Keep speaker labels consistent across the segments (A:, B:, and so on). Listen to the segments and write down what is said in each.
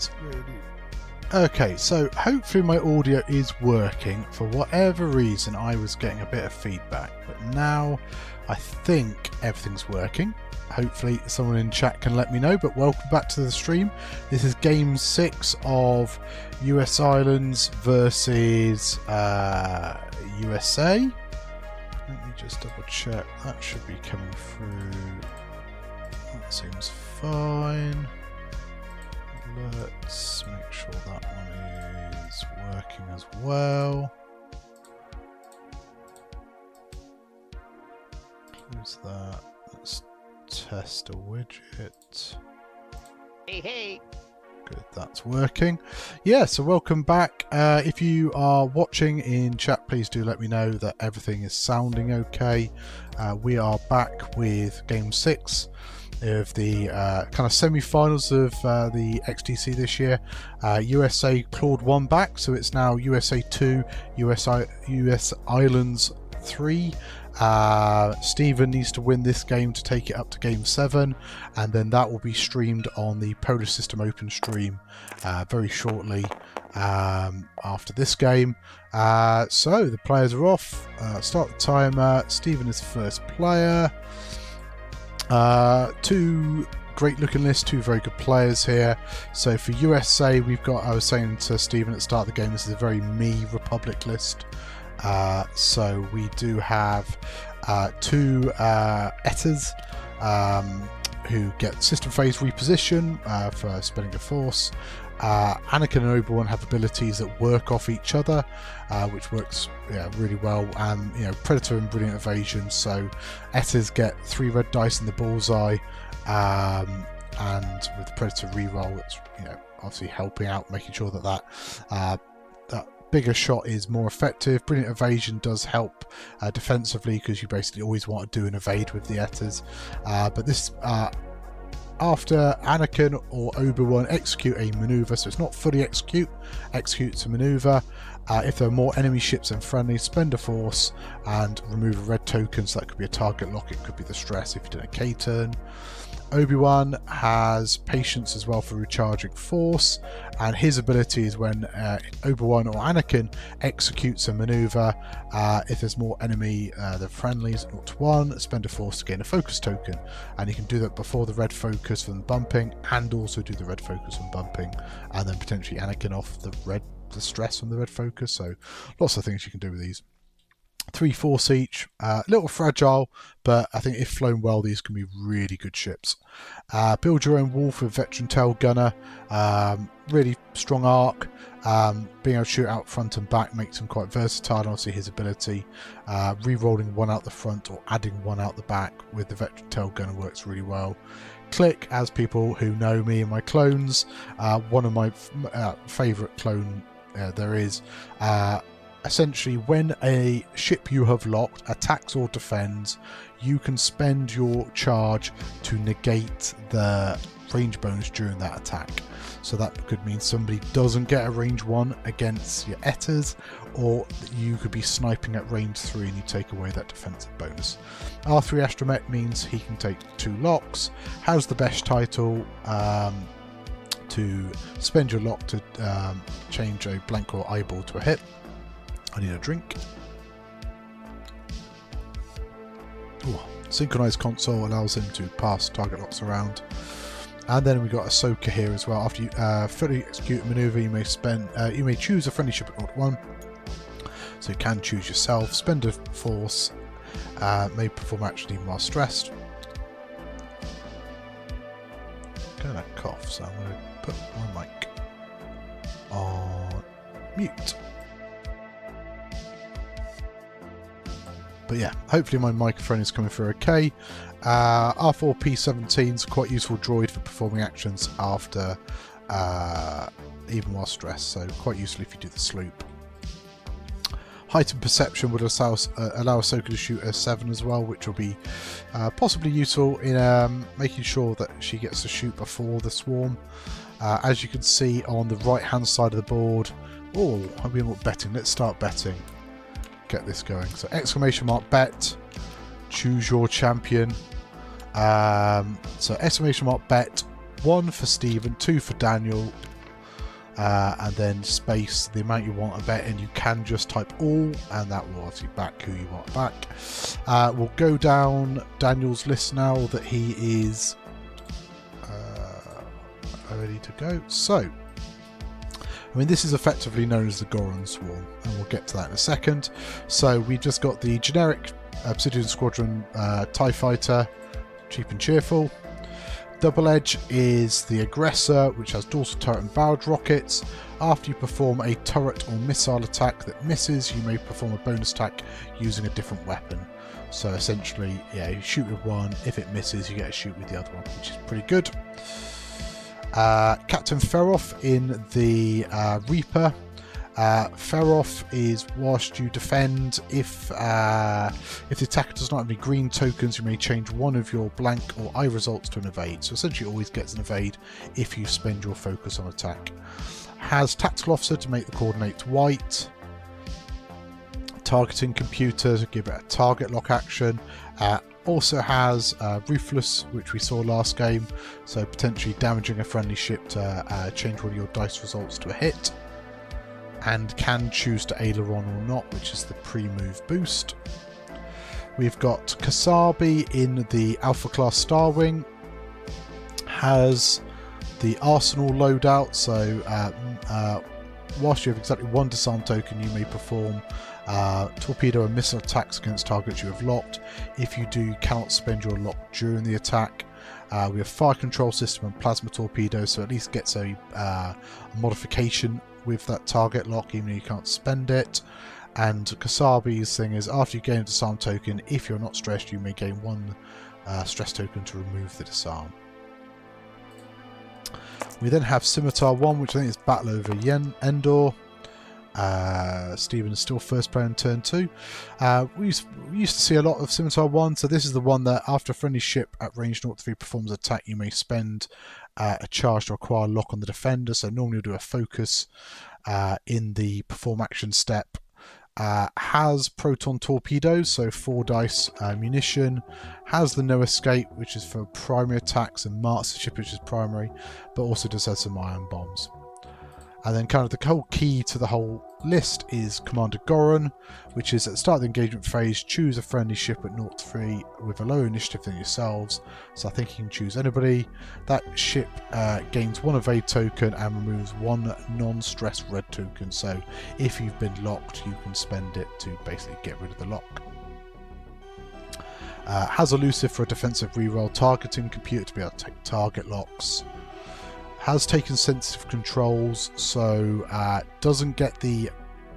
A: It's really... Okay, so hopefully my audio is working. For whatever reason, I was getting a bit of feedback, but now I think everything's working. Hopefully someone in chat can let me know, but welcome back to the stream. This is game 6 of US Islands versus USA. Let me just double check. That should be coming through. That seems fine. Let's make sure that one is working as well. Close that. Let's test a widget.
B: Hey, hey.
A: Good, that's working. Yeah, so welcome back. If you are watching in chat, please do let me know that everything is sounding okay. We are back with game 6 of the kind of semi-finals of the XTC this year. USA clawed 1 back, so it's now USA 2, US Islands 3. Stephen needs to win this game to take it up to game 7, and then that will be streamed on the Polish System Open stream very shortly after this game. So the players are off. Start the timer. Stephen is first player. 2 great looking lists, 2 very good players here. So for USA, we've got, I was saying to Stephen at the start of the game, this is a very me Republic list. So we do have 2 Etters who get system phase reposition for spending a force. Anakin and Obi-Wan have abilities that work off each other, which works really well. And Predator and Brilliant Evasion, so Etters get 3 red dice in the bullseye, and with the Predator reroll, it's obviously helping out, making sure that bigger shot is more effective. Brilliant Evasion does help defensively, because you basically always want to do an evade with the Etters. But this after Anakin or Obi-Wan execute a maneuver, so it's not fully executes a maneuver. If there are more enemy ships than friendly, spend a force and remove a red token, so that could be a target lock, it could be the stress if you did a K turn. Obi-Wan has patience as well for recharging force, and his ability is when Obi-Wan or Anakin executes a maneuver, if there's more enemy than friendlies, 0-1, spend a force to gain a focus token, and you can do that before the red focus from bumping, and also do the red focus from bumping, and then potentially Anakin off the stress from the red focus. So lots of things you can do with these. 3 force each, a little fragile, but I think if flown well, these can be really good ships. Build your own wolf with veteran tail gunner, really strong arc. Being able to shoot out front and back makes him quite versatile, and obviously his ability re-rolling 1 out the front or adding 1 out the back with the veteran tail gunner works really well. Click, as people who know me and my clones, one of my favourite clone there is. Essentially, when a ship you have locked attacks or defends, you can spend your charge to negate the range bonus during that attack. So that could mean somebody doesn't get a range 1 against your Etters, or you could be sniping at range 3 and you take away that defensive bonus. R3 Astromech means he can take 2 locks. Has the best title to spend your lock to change a blank or eyeball to a hit. I need a drink. Ooh, synchronized console allows him to pass target locks around. And then we've got Ahsoka here as well. After you fully execute a maneuver, you may choose a friendly ship at 0-1. So you can choose yourself. Spend a force. May perform action even while stressed. I'm gonna cough, so I'm gonna put my mic on mute. But yeah, hopefully my microphone is coming through okay. R4P17 is quite useful droid for performing actions after even while stressed, so quite useful if you do the sloop. Heightened perception would allow Ahsoka to shoot a 7 as well, which will be possibly useful in making sure that she gets to shoot before the swarm. As you can see on the right hand side of the board, oh, I've been betting. Let's start betting. Get this going. So exclamation mark bet, choose your champion. So exclamation mark bet, 1 for Stephen, 2 for Daniel, and then space the amount you want to bet, and you can just type all, and that will obviously back who you want back. We'll go down Daniel's list now that he is ready to go. So, I mean, this is effectively known as the Goron Swarm, and we'll get to that in a second. So we've just got the generic Obsidian Squadron TIE Fighter, cheap and cheerful. Double Edge is the Aggressor, which has dorsal turret and barreled rockets. After you perform a turret or missile attack that misses, you may perform a bonus attack using a different weapon. So essentially, yeah, you shoot with one. If it misses, you get to shoot with the other one, which is pretty good. Captain Feroth in the Reaper. Feroth is whilst you defend, if the attacker does not have any green tokens, you may change one of your blank or eye results to an evade. So essentially always gets an evade if you spend your focus on attack. Has Tactical Officer to make the coordinates white. Targeting Computer to give it a target lock action. Also has Ruthless, which we saw last game, so potentially damaging a friendly ship to change one of your dice results to a hit. And can choose to aileron or not, which is the pre-move boost. We've got Kasabi in the Alpha Class Starwing. Has the Arsenal loadout, so whilst you have exactly one disarm token, you may perform torpedo and missile attacks against targets you have locked. If you do, you cannot spend your lock during the attack. We have fire control system and plasma torpedo, so at least gets a modification with that target lock, even though you can't spend it. And Kasabi's thing is, after you gain a disarm token, if you're not stressed, you may gain one stress token to remove the disarm. We then have Scimitar 1, which I think is Battle over Endor. Stephen is still first player in turn 2. We used to see a lot of Scimitar 1, so this is the one that after a friendly ship at range 0-3 performs an attack, you may spend a charge to acquire lock on the defender. So normally you'll do a focus in the perform action step. Has proton torpedoes, so 4 dice munition. Has the no escape, which is for primary attacks, and marks the ship, which is primary, but also does have some ion bombs. And then kind of the whole key to the whole list is Commander Goron, which is at the start of the engagement phase, choose a friendly ship at 0-3 with a lower initiative than yourselves. So I think you can choose anybody. That ship gains 1 evade token and removes 1 non-stress red token. So if you've been locked, you can spend it to basically get rid of the lock. Has Elusive for a defensive reroll, targeting computer to be able to take target locks. Has taken sensitive controls, so doesn't get the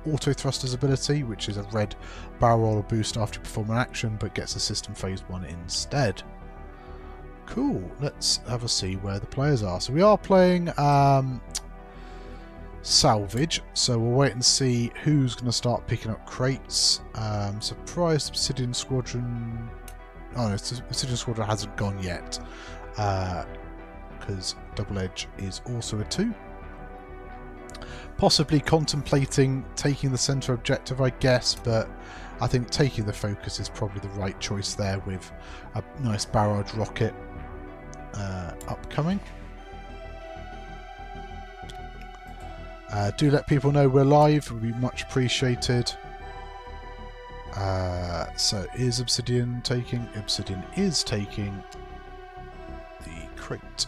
A: auto thrusters ability, which is a red barrel roller boost after you perform an action, but gets a system phase 1 instead. Cool, let's have a see where the players are. So we are playing salvage, so we'll wait and see who's going to start picking up crates. Surprised Obsidian Squadron... Oh no, Obsidian Squadron hasn't gone yet. Because Double Edge is also a 2. Possibly contemplating taking the centre objective, I guess, but I think taking the focus is probably the right choice there with a nice barrage rocket upcoming. Do let people know we're live, it would be much appreciated. So is Obsidian taking? Obsidian is taking the crate.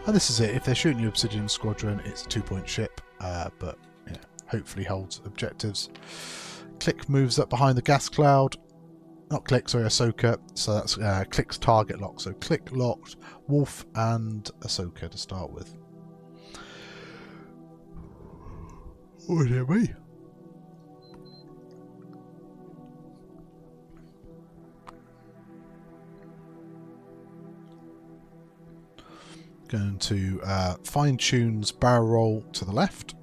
A: And this is it. If they're shooting your Obsidian Squadron, it's a 2-point ship, but yeah, hopefully holds objectives. Click moves up behind the gas cloud. Not Click, sorry, Ahsoka. So that's Click's target lock. So Click locked Wolf and Ahsoka to start with. Oh dear me. Going to fine-tunes barrel roll to the left.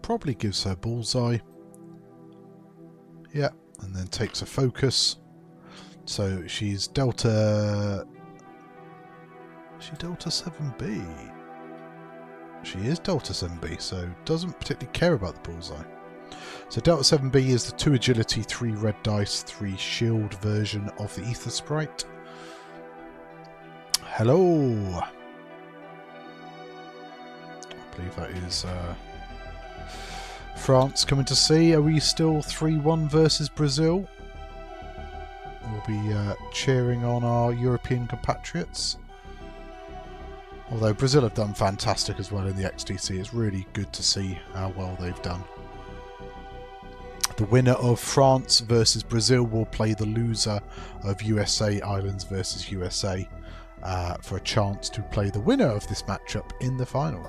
A: Probably gives her bullseye. Yeah, and then takes a focus. So she's Delta... Is she Delta 7B? She is Delta 7B, so doesn't particularly care about the bullseye. So Delta 7B is the 2 agility, 3 red dice, 3 shield version of the Ether Sprite. Hello. I believe that is France coming to see. Are we still 3-1 versus Brazil? We'll be cheering on our European compatriots. Although Brazil have done fantastic as well in the XTC. It's really good to see how well they've done. The winner of France versus Brazil will play the loser of USA Islands versus USA for a chance to play the winner of this matchup in the final.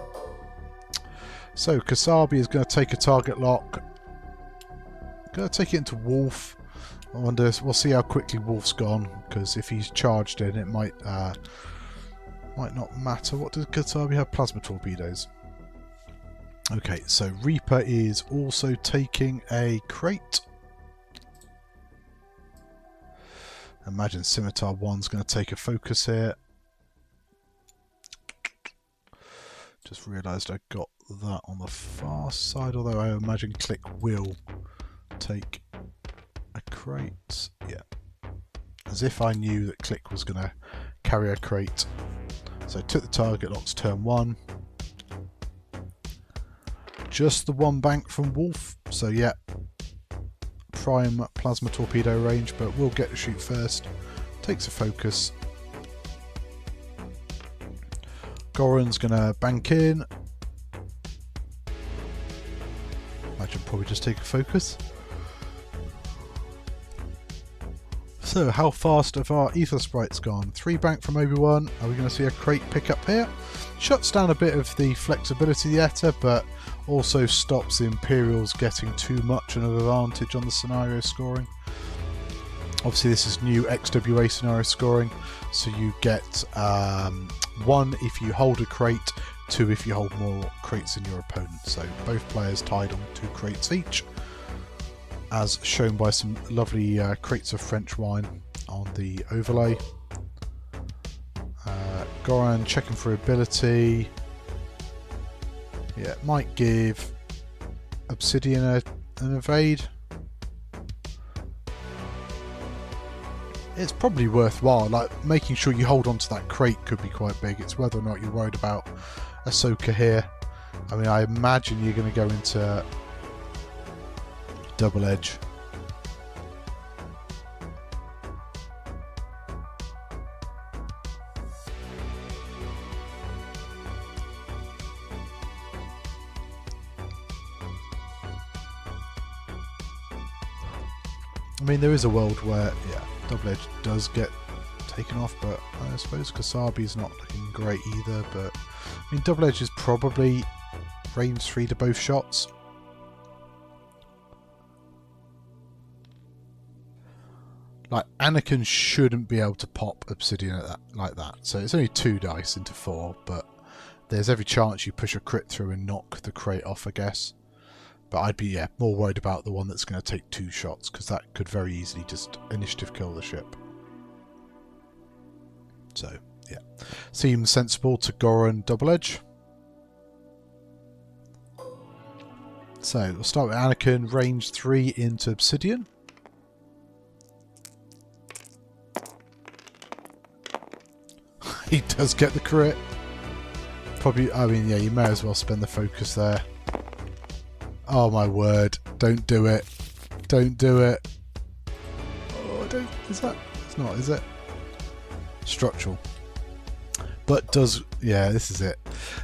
A: So Kasabi is going to take a target lock. Going to take it into Wolf. I wonder, we'll see how quickly Wolf's gone, because if he's charged in, it might not matter. What does Kasabi have? Plasma torpedoes. Okay, so Reaper is also taking a crate. Imagine Scimitar 1's going to take a focus here. Just realised I got that on the far side, although I imagine Click will take a crate. Yeah. As if I knew that Click was going to carry a crate. So took the target locks turn 1. Just the one bank from Wolf. So yeah, prime plasma torpedo range, but we'll get to shoot first. Takes a focus. Goran's going to bank in. Imagine probably just take a focus. So how fast have our ether sprites gone? 3 bank from Obi-Wan. Are we going to see a crate pick up here? Shuts down a bit of the flexibility of the ETA, but also stops the Imperials getting too much of an advantage on the scenario scoring. Obviously this is new XWA scenario scoring, so you get 1 if you hold a crate, 2 if you hold more crates than your opponent. So both players tied on 2 crates each, as shown by some lovely crates of French wine on the overlay. Goran checking for ability. Yeah, might give Obsidian an evade. It's probably worthwhile, like making sure you hold on to that crate could be quite big. It's whether or not you're worried about Ahsoka here. I mean, I imagine you're going to go into double edge. I mean, there is a world where, yeah, double edge does get taken off, but I suppose Kasabi's not looking great either. But I mean, double edge is probably range 3 to both shots. Like, Anakin shouldn't be able to pop Obsidian at that, like that. So it's only 2 dice into 4, but there's every chance you push a crit through and knock the crate off, I guess. But I'd be, yeah, more worried about the one that's going to take 2 shots, because that could very easily just initiative kill the ship. So, yeah. Seems sensible to Goran double edge. So, we'll start with Anakin, range 3 into Obsidian. He does get the crit. Probably, I mean, yeah, you may as well spend the focus there. Oh my word, don't do it. Don't do it. Oh, don't, is that? It's not, is it? Structural. But does, yeah, this is it.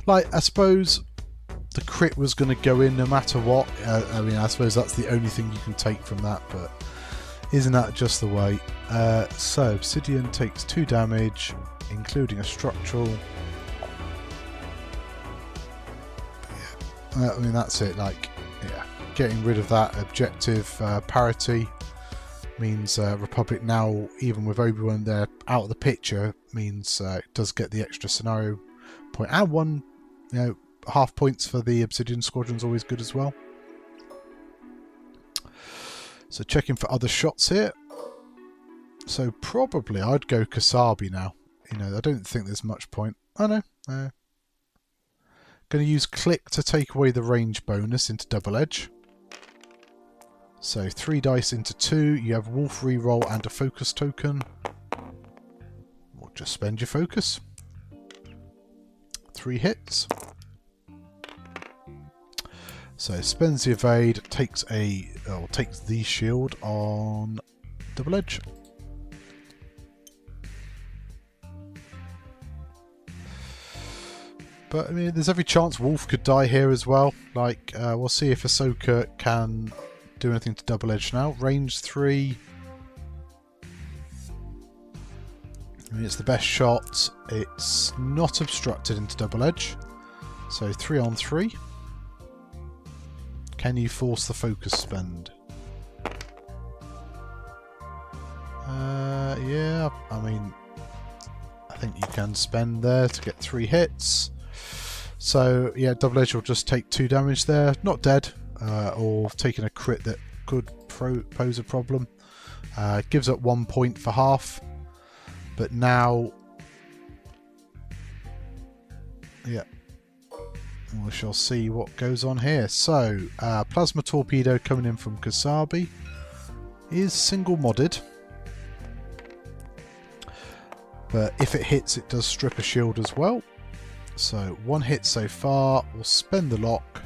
A: Like, I suppose the crit was going to go in no matter what. I mean, I suppose that's the only thing you can take from that, but isn't that just the way? So, Obsidian takes 2 damage, including a structural. But yeah, I mean, that's it. Like, yeah, getting rid of that objective parity means Republic now, even with Obi-Wan there out of the picture, means it does get the extra scenario point. And 1, you know, half points for the Obsidian Squadron is always good as well. So checking for other shots here. So probably I'd go Kasabi now. You know, I don't think there's much point. Oh no. Going to use Click to take away the range bonus into double edge. So 3 dice into 2. You have Wolf reroll and a focus token. Or just spend your focus. 3 hits. So spends the evade, takes the shield on double edge. But I mean, there's every chance Wolf could die here as well. Like, we'll see if Ahsoka can do anything to double edge now. Range 3. I mean, it's the best shot. It's not obstructed into double edge. So 3 on 3. Can you force the focus spend? Yeah, I mean, I think you can spend there to get 3 hits. So yeah, double edge will just take 2 damage there. Not dead, or taking a crit that could pose a problem. Gives up 1 point for half. But now, yeah, we shall see what goes on here. So, Plasma Torpedo coming in from Kasabi is single modded. But if it hits, it does strip a shield as well. So 1 hit so far. We'll spend the lock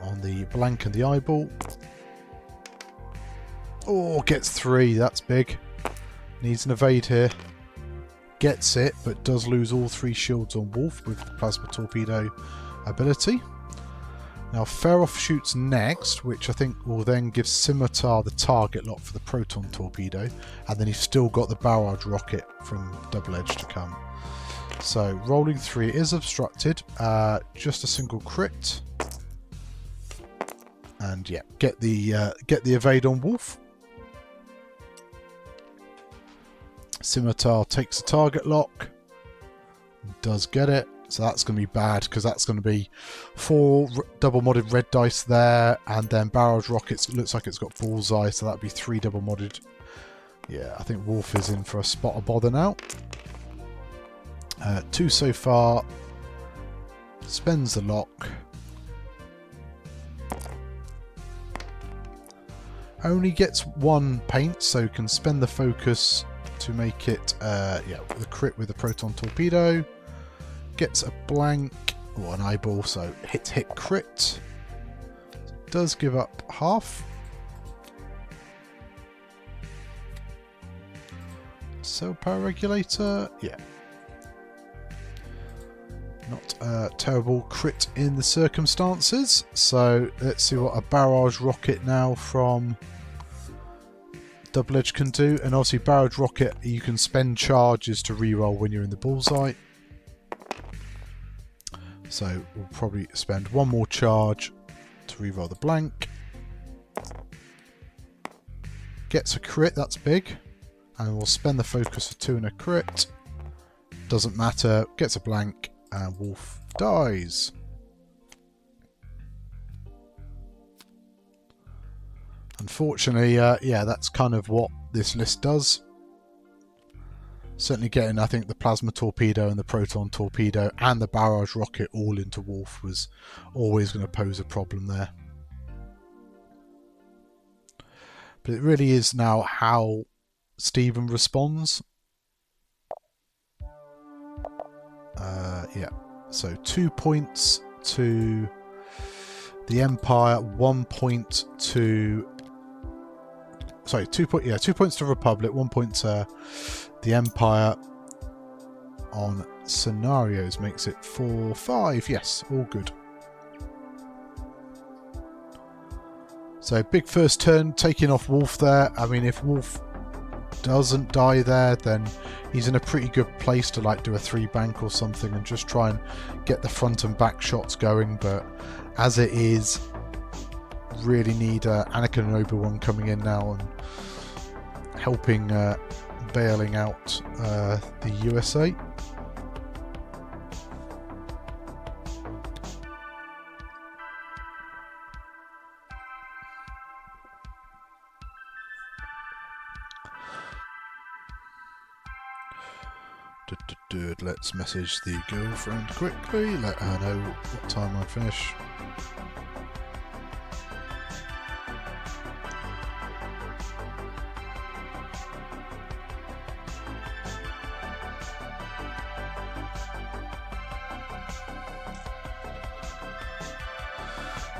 A: on the blank and the eyeball. Oh, gets 3. That's big. Needs an evade here. Gets it, but does lose all 3 shields on Wolf with the Plasma Torpedo ability. Now Feroth shoots next, which I think will then give Scimitar the target lock for the Proton Torpedo, and then he's still got the Barrage Rocket from double edge to come. So rolling 3 is obstructed, just a single crit, and yeah, get the evade on Wolf. Scimitar takes the target lock, does get it, so that's going to be bad because that's going to be 4 double modded red dice there, and then Barrage Rockets looks like it's got bullseye, so that'd be 3 double modded. Yeah, I think Wolf is in for a spot of bother now. 2 so far. Spends the lock. Only gets 1 paint, so can spend the focus to make it, yeah, the crit with the Proton Torpedo. Gets a blank, or an eyeball, so hit crit. Does give up half. So power regulator, yeah. Not a terrible crit in the circumstances. So let's see what a Barrage Rocket now from double edge can do. And obviously Barrage Rocket, you can spend charges to reroll when you're in the bullseye. So we'll probably spend 1 more charge to reroll the blank. Gets a crit, that's big. And we'll spend the focus for 2 and a crit. Doesn't matter, gets a blank, and Wolf dies. Unfortunately, yeah, that's kind of what this list does. Certainly getting, I think, the Plasma Torpedo and the Proton Torpedo and the Barrage Rocket all into Wolf was always going to pose a problem there. But it really is now how Stephen responds. Yeah, so 2 points to the Empire, 1 point to... Sorry, 2 points to Republic, 1 point to the Empire on scenarios makes it 4-5. Yes, all good. So big first turn, taking off Wolf there. I mean, if Wolf doesn't die there, then he's in a pretty good place to like do a 3 bank or something and just try and get the front and back shots going. But as it is, really need Anakin and Obi-Wan coming in now and helping bailing out the USA. Let's message the girlfriend quickly, let her know what time I finish.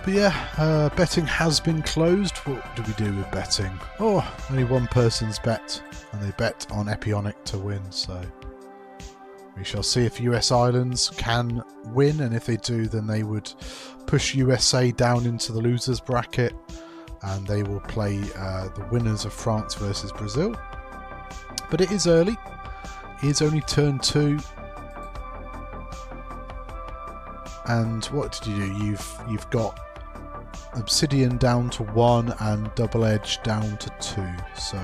A: But yeah, betting has been closed. What do we do with betting? Oh, only one person's bet, and they bet on Epionic to win, so we shall see if US Islands can win, and if they do, then they would push USA down into the losers bracket, and they will play the winners of France versus Brazil. But it is early. It is only turn 2. And what did you do? You've got Obsidian down to 1 and Double Edge down to 2. So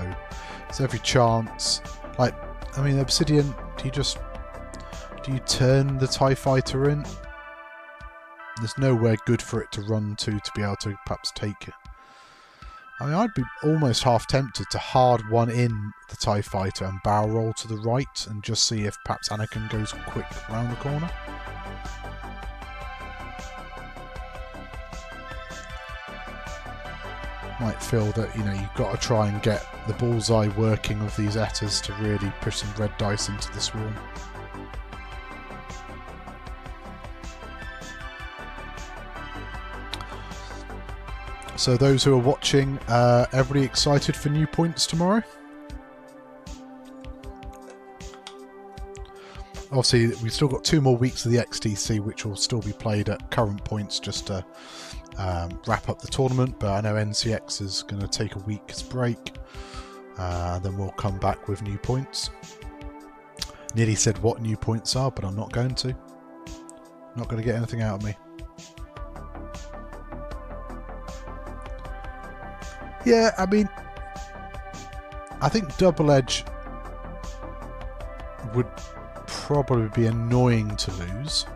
A: there's every chance. Like, I mean, Obsidian, do you turn the TIE Fighter in? There's nowhere good for it to run to be able to perhaps take it. I mean, I'd be almost half tempted to hard one in the TIE Fighter and barrel roll to the right and just see if perhaps Anakin goes quick round the corner. Might feel that, you know, you've got to try and get the bullseye working of these Etters to really push some red dice into the swarm. So those who are watching, everybody excited for new points tomorrow? Obviously, we've still got 2 more weeks of the XTC, which will still be played at current points just to wrap up the tournament. But I know NCX is going to take a week's break. Then we'll come back with new points. Nearly said what new points are, but I'm not going to. Not going to get anything out of me. Yeah, I mean, I think Double Edge would probably be annoying to lose.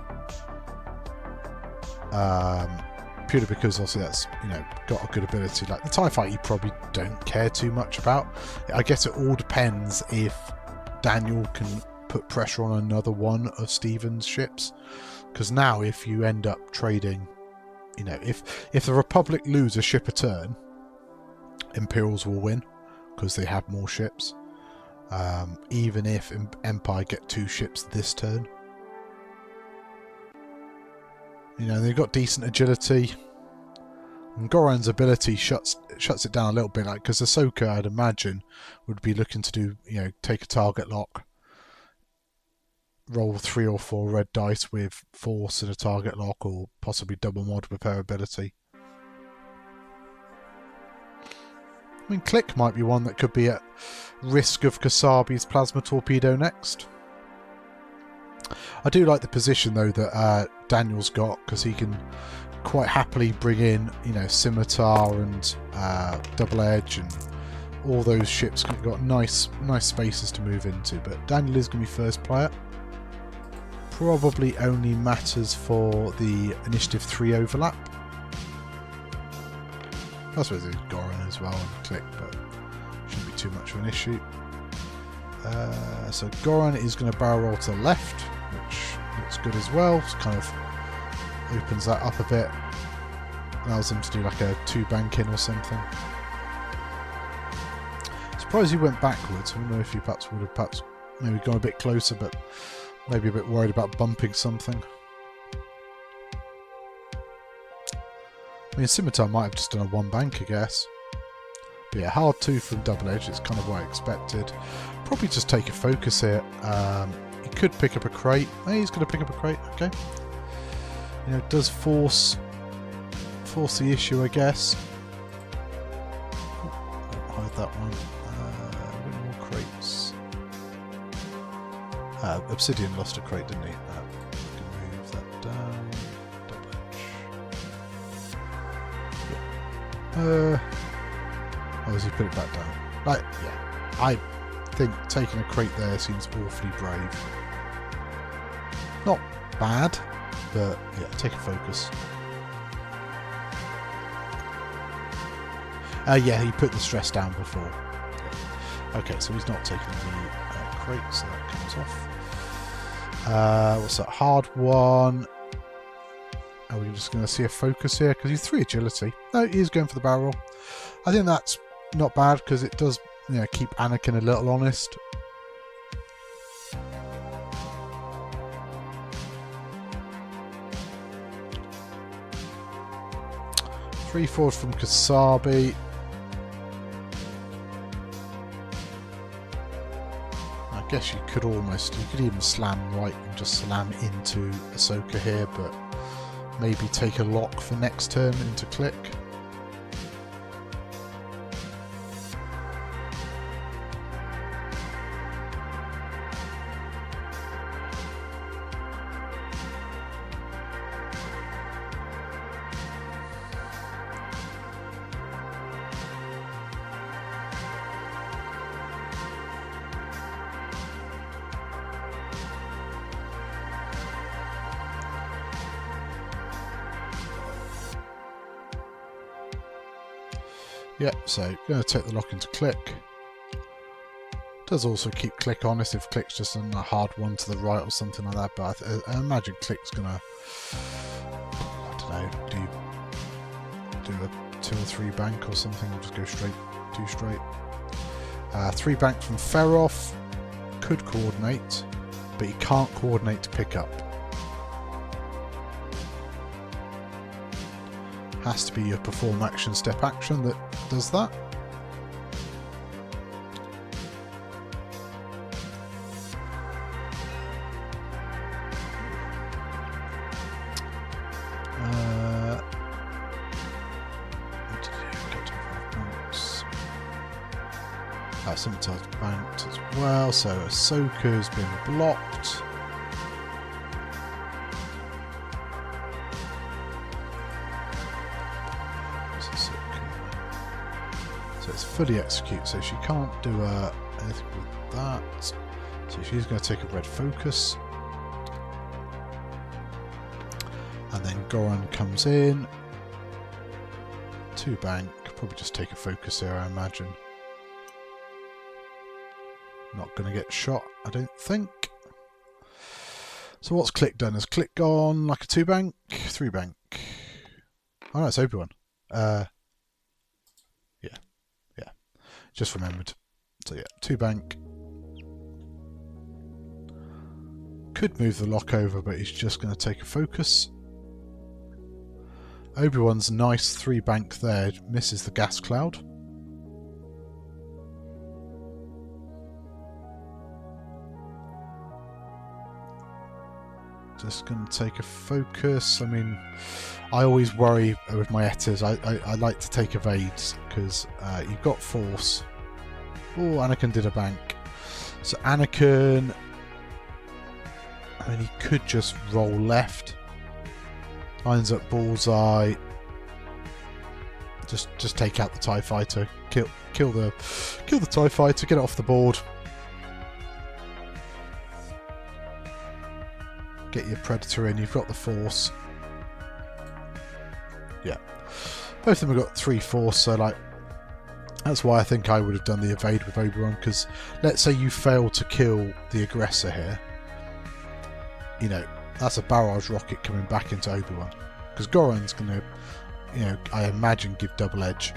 A: Purely because obviously that's, you know, got a good ability. Like the TIE Fighter you probably don't care too much about. I guess it all depends if Daniel can put pressure on another one of Steven's ships. Because now if you end up trading, you know, if the Republic lose a ship a turn, Imperials will win because they have more ships. Even if Empire get 2 ships this turn. You know, they've got decent agility. And Goran's ability shuts it down a little bit, like, because Ahsoka, I'd imagine, would be looking to do, you know, take a target lock, roll 3 or 4 red dice with Force and a target lock, or possibly double mod with her ability. I mean, Click might be one that could be at risk of Kasabi's plasma torpedo next. I do like the position though that Daniel's got, because he can quite happily bring in, you know, Scimitar and Double Edge and all those ships. Got nice spaces to move into. But Daniel is going to be first player. Probably only matters for the Initiative 3 overlap. I suppose there's Goran as well and Click, but shouldn't be too much of an issue. So Goran is going to barrel roll to the left, which looks good as well. Just kind of opens that up a bit. Allows him to do like a 2 bank in or something. Surprised he went backwards. I don't know if he perhaps would have maybe gone a bit closer, but maybe a bit worried about bumping something. I mean, Scimitar might have just done a 1 bank, I guess. But yeah, hard 2 from Double Edge, it's kind of what I expected. Probably just take a focus here. He could pick up a crate. Hey, he's going to pick up a crate, okay. You know, does force the issue, I guess. Oh, hide that one. Any more crates? Obsidian lost a crate, didn't he? Can move that down. Oh, has he put it back down? Like, yeah, I think taking a crate there seems awfully brave. Not bad, but yeah, take a focus. Yeah, he put the stress down before. Yeah. Okay, so he's not taking the crate, so that comes off. What's that? Hard 1. Are we just going to see a focus here? Because he's 3 agility. No, he is going for the barrel roll. I think that's not bad because it does, you know, keep Anakin a little honest. 3 forward from Kasabi. I guess you could even slam right and just slam into Ahsoka here, but maybe take a lock for next turn into click. Yep, so going to take the lock into click. Does also keep click honest if click's just on a hard one to the right or something like that, but I imagine click's going to, I don't know, do a 2 or 3 bank or something, or just go straight, 2 straight. 3 bank from Feroff, could coordinate, but he can't coordinate to pick up. Has to be your perform action, step action that does that. Scimitar's banked as well, so Ahsoka's been blocked. So it's fully execute, so she can't do anything with that. So she's going to take a red focus. And then Goran comes in. 2 bank, probably just take a focus here, I imagine. Not going to get shot, I don't think. So what's click done? Has click gone like a 2 bank? 3 bank. Oh no, it's Obi-Wan. Yeah. Just remembered. So yeah, 2 bank. Could move the lock over, but he's just going to take a focus. Obi-Wan's nice 3 bank there. Misses the gas cloud. Just going to take a focus. I mean, I always worry with my Ettas. I like to take evades because you've got force. Oh, Anakin did a bank. So Anakin, I mean, he could just roll left. Lines up bullseye. Just take out the TIE fighter. Kill the TIE fighter. Get it off the board. Get your Predator in, you've got the Force. Yeah. Both of them have got 3 Force, so like, that's why I think I would have done the evade with Obi-Wan, because let's say you fail to kill the aggressor here. You know, that's a barrage rocket coming back into Obi-Wan. Because Goran's going to, you know, I imagine give Double Edge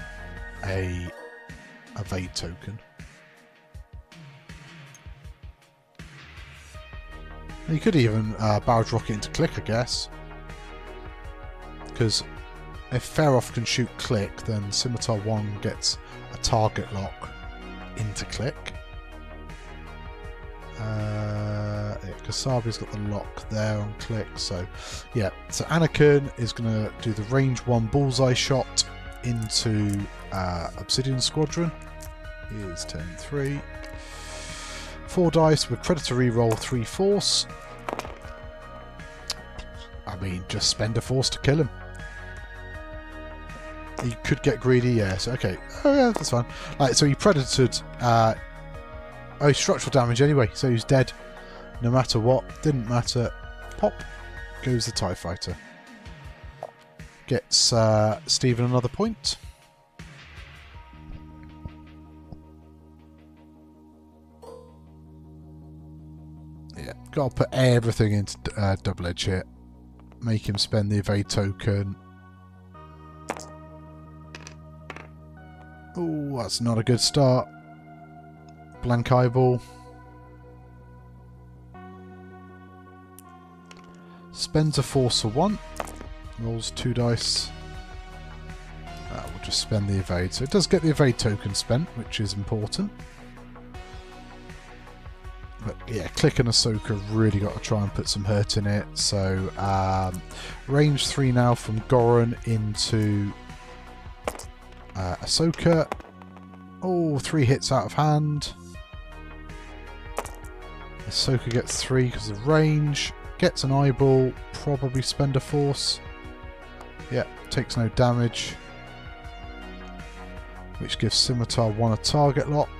A: a evade token. You could even barrage rocket into click, I guess. Because if Feroff can shoot click, then Scimitar 1 gets a target lock into click. Yeah, Kasabi's got the lock there on click, so yeah. So Anakin is going to do the range 1 bullseye shot into Obsidian Squadron. Here's turn 3. 4 dice with Predator reroll 3 Force. I mean, just spend a Force to kill him. He could get greedy, yes. Okay. Oh yeah, that's fine. Right, so he Predatored. Oh, structural damage anyway, so he's dead. No matter what, didn't matter. Pop goes the TIE Fighter. Gets Stephen another point. Yeah, gotta put everything into Double Edge here. Make him spend the evade token. Oh, that's not a good start. Blank eyeball. Spends a Force for 1. Rolls 2 dice. spend the evade. So it does get the evade token spent, which is important. But yeah, Click and Ahsoka really got to try and put some hurt in it. So range 3 now from Goran into Ahsoka. Oh, 3 hits out of hand. Ahsoka gets 3 because of range. Gets an eyeball. Probably spend a force. Yeah, takes no damage. Which gives Scimitar 1 a target lock.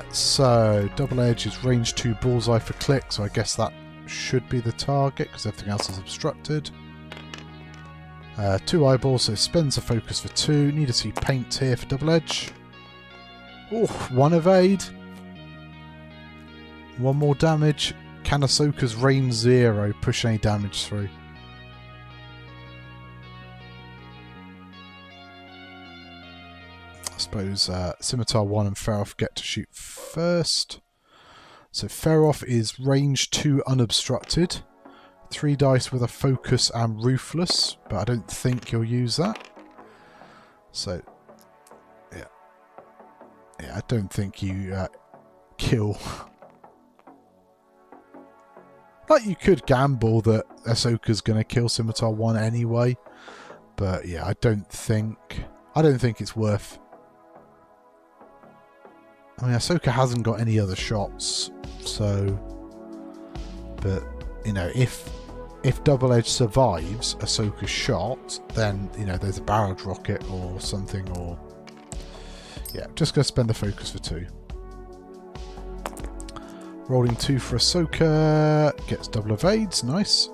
A: So Double Edge is range 2 bullseye for Click, so I guess that should be the target because everything else is obstructed. 2 eyeballs, so spends a focus for 2. Need to see paint here for Double Edge. Oh, 1 evade. 1 more damage. Can Ahsoka's range 0 push any damage through? I suppose Scimitar 1 and Feroth get to shoot first. So Feroth is range 2 unobstructed. 3 dice with a focus and ruthless, but I don't think you'll use that. So, yeah. Yeah, I don't think you kill. Like, you could gamble that Ahsoka's going to kill Scimitar 1 anyway. But yeah, I don't think it's worth. I mean, Ahsoka hasn't got any other shots, so. But you know, if Double Edge survives Ahsoka's shot, then you know there's a barrage rocket or something, or yeah, just gonna spend the focus for 2. Rolling 2 for Ahsoka, gets double evades, nice.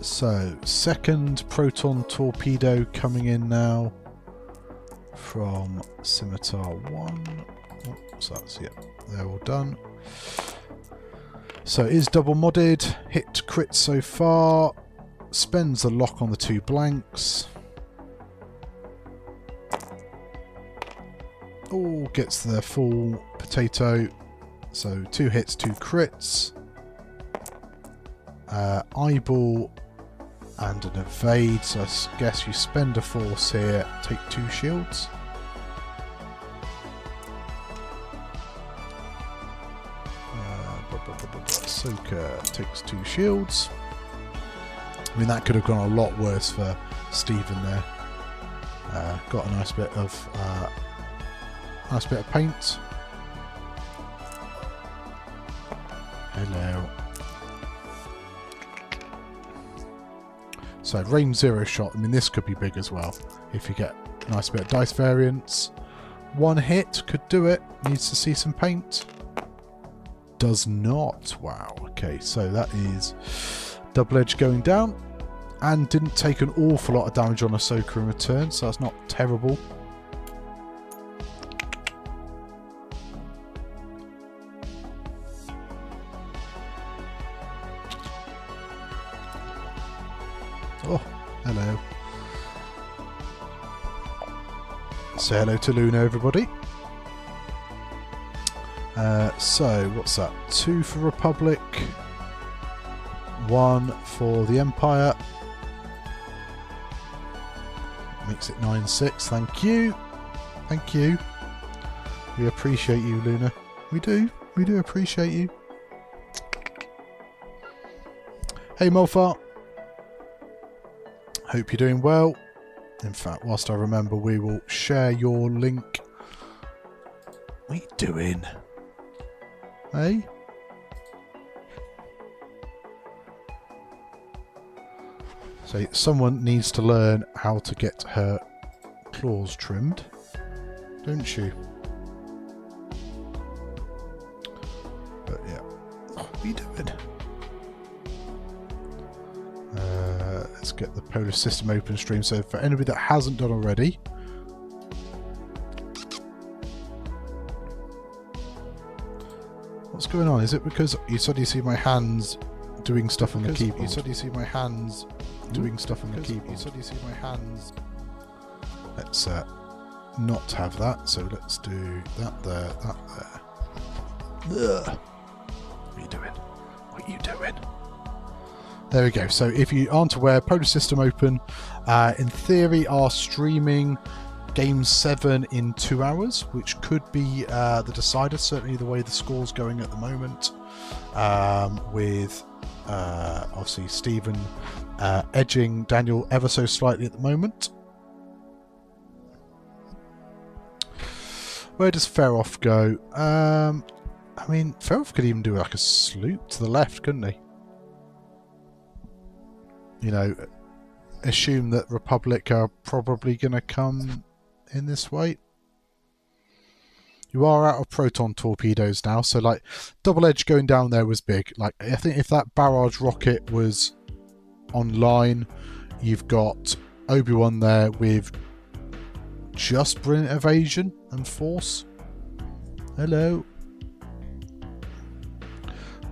A: So second proton torpedo coming in now from Scimitar 1. Oh, so that's, yeah, they're all done. So it is double modded, hit crit so far, spends the lock on the 2 blanks. Oh, gets the full potato. So 2 hits, 2 crits. Eyeball and an evade, so I guess you spend a force here, take 2 shields. Ahsoka takes 2 shields. I mean, that could have gone a lot worse for Stephen there. Got a nice bit of paint. Hello. So range 0 shot. I mean, this could be big as well if you get a nice bit of dice variance. 1 hit could do it. Needs to see some paint. Does not. Wow. Okay, so that is Double Edge going down, and didn't take an awful lot of damage on Ahsoka in return, so that's not terrible. Oh, hello. Say hello to Luna, everybody. So, what's that? 2 for Republic, 1 for the Empire. Makes it 9-6. Thank you. Thank you. We appreciate you, Luna. We do. We do appreciate you. Hey, Molfar. Hope you're doing well. In fact, whilst I remember, we will share your link. What are you doing? Hey? So someone needs to learn how to get her claws trimmed, don't you? But yeah. What are you doing? Let's get the Polar System open stream. So for anybody that hasn't done already, what's going on? Is it because you suddenly see my hands doing stuff on the keyboard? You suddenly see my hands doing stuff on the keyboard. You suddenly see my hands. Let's not have that. So let's do that there, that there. Ugh. There we go. So if you aren't aware, Polish System Open, in theory, are streaming Game 7 in 2 hours, which could be the decider, certainly the way the score's going at the moment, with obviously Stephen edging Daniel ever so slightly at the moment. Where does Feroff go? I mean, Feroff could even do like a sloop to the left, couldn't he? You know, assume that Republic are probably going to come in this way. You are out of proton torpedoes now, so like double edge going down there was big. Like I think if that barrage rocket was online, you've got Obi-Wan there with just brilliant evasion and force. Hello.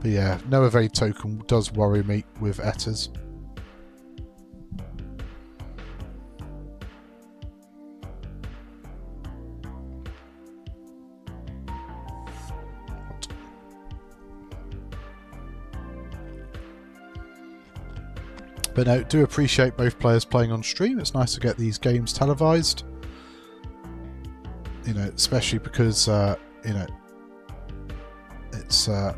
A: But yeah, no evade token does worry me with Etters. But no, do appreciate both players playing on stream. It's nice to get these games televised. You know, especially because, you know, it's... I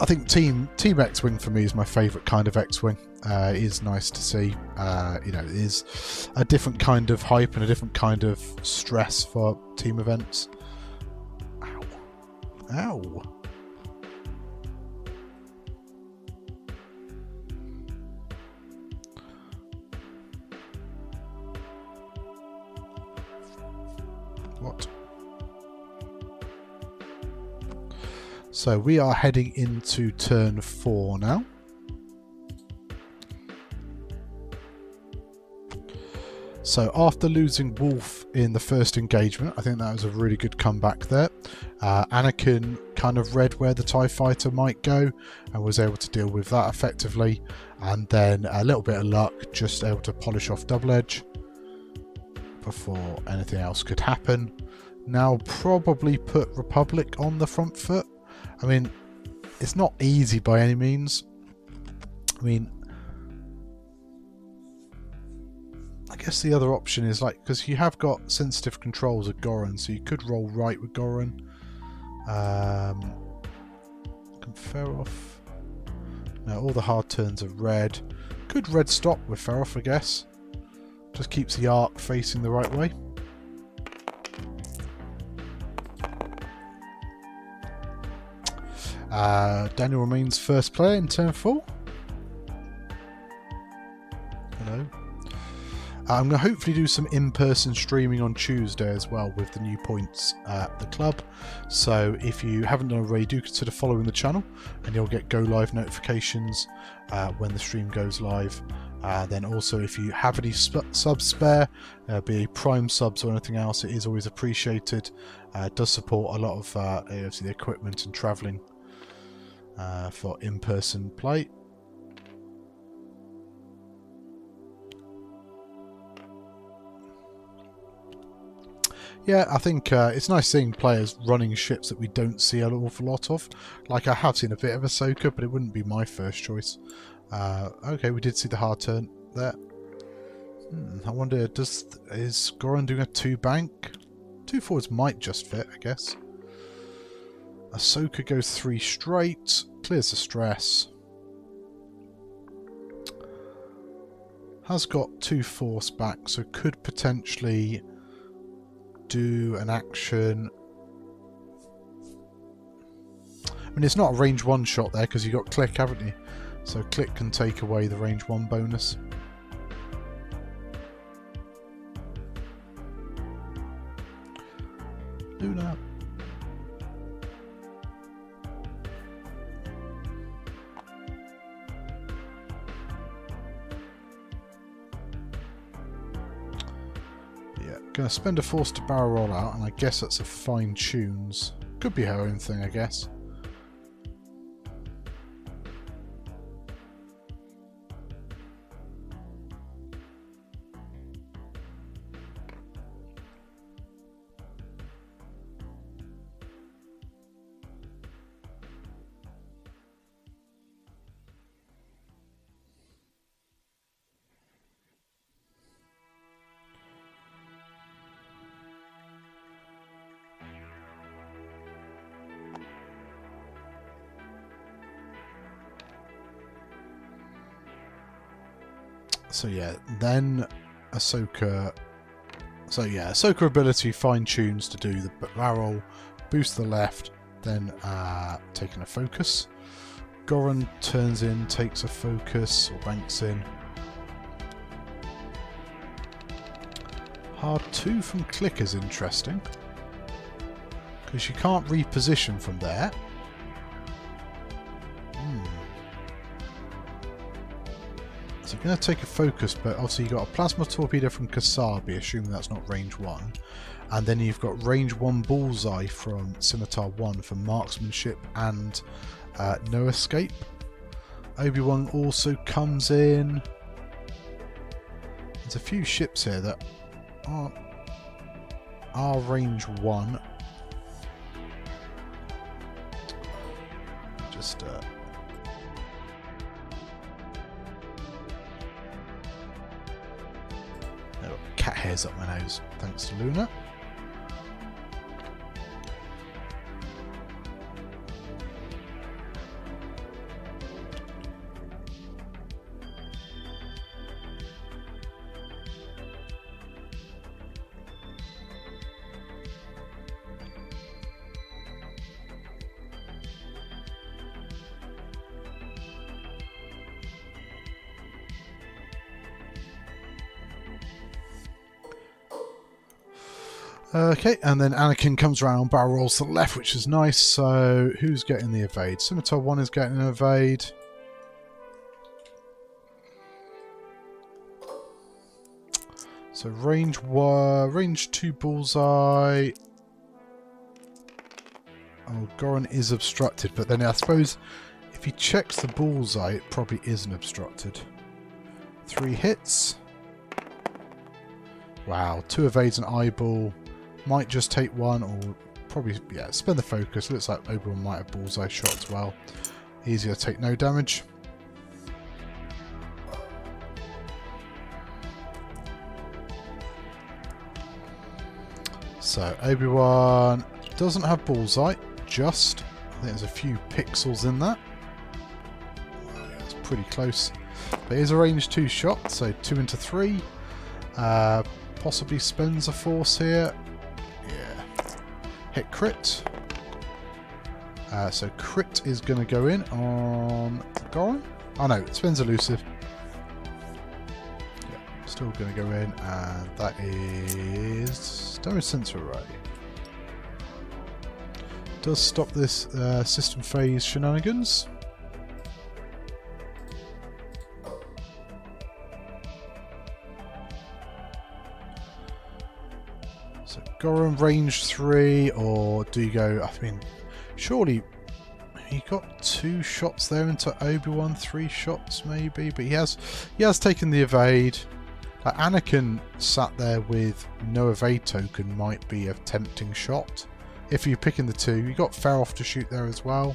A: think Team X-Wing for me is my favourite kind of X-Wing. It is nice to see. You know, it is a different kind of hype and a different kind of stress for team events. Ow. Ow. What? So we are heading into turn 4 now. So after losing Wolf in the first engagement, I think that was a really good comeback there. Anakin kind of read where the TIE fighter might go and was able to deal with that effectively. And then a little bit of luck, just able to polish off double edge before anything else could happen. Now probably put Republic on the front foot. I mean, it's not easy by any means. I mean, I guess the other option is like, because you have got sensitive controls of Goran, so you could roll right with Goran. Can Feroff. No, all the hard turns are red. Could red stop with Feroff, I guess. Just keeps the arc facing the right way. Daniel remains first player in turn 4. Hello. I'm going to hopefully do some in-person streaming on Tuesday as well with the new points at the club. So if you haven't done already, do consider following the channel and you'll get go live notifications when the stream goes live. Then also if you have any subs spare, be it Prime subs or anything else, it is always appreciated. It does support a lot of obviously the equipment and travelling for in-person play. Yeah, I think it's nice seeing players running ships that we don't see an awful lot of. Like I have seen a bit of Ahsoka, but it wouldn't be my first choice. Okay, we did see the hard turn there. I wonder, is Goran doing a 2 bank? 2 forwards might just fit, I guess. Ahsoka goes 3 straight, clears the stress. Has got 2 force back, so could potentially do an action. I mean, it's not a range 1 shot there because you got click, haven't you? So click can take away the range 1 bonus. Luna. Yeah, gonna spend a force to barrel roll out, and I guess that's a fine tunes. Could be her own thing, I guess. So yeah, then Ahsoka. So yeah, Ahsoka ability fine-tunes to do the barrel, boost the left, then taking a focus. Goran turns in, takes a focus, or banks in. Hard 2 from Click is interesting, because you can't reposition from there. So I'm going to take a focus, but obviously you've got a plasma torpedo from Kasabi, assuming that's not range 1. And then you've got range 1 bullseye from Scimitar 1 for marksmanship and no escape. Obi-Wan also comes in. There's a few ships here that are range 1. Just I've got cat hairs up my nose, thanks to Luna. Okay, and then Anakin comes around, barrel rolls to the left, which is nice. So who's getting the evade? Scimitar 1 is getting an evade. So range 2 bullseye. Oh, Goran is obstructed, but then I suppose if he checks the bullseye, it probably isn't obstructed. 3 hits. Wow, 2 evades and eyeball. Might just take 1, or probably, yeah, spend the focus. Looks like Obi-Wan might have bullseye shot as well. Easier to take no damage. So Obi-Wan doesn't have bullseye, just, I think there's a few pixels in that. Oh, yeah, it's pretty close. But here's a range 2 shot, so 2 into 3. Possibly spends a force here. Hit crit. So crit is going to go in on Goran. Oh no, it spends elusive. Yeah, still going to go in, and that is damage sensor array. Does stop this system phase shenanigans. So Goran range 3, or do you go, I mean, surely he got 2 shots there into Obi-Wan, 3 shots maybe, but he has taken the evade. Like Anakin sat there with no evade token might be a tempting shot. If you're picking the 2, you got Feroth to shoot there as well.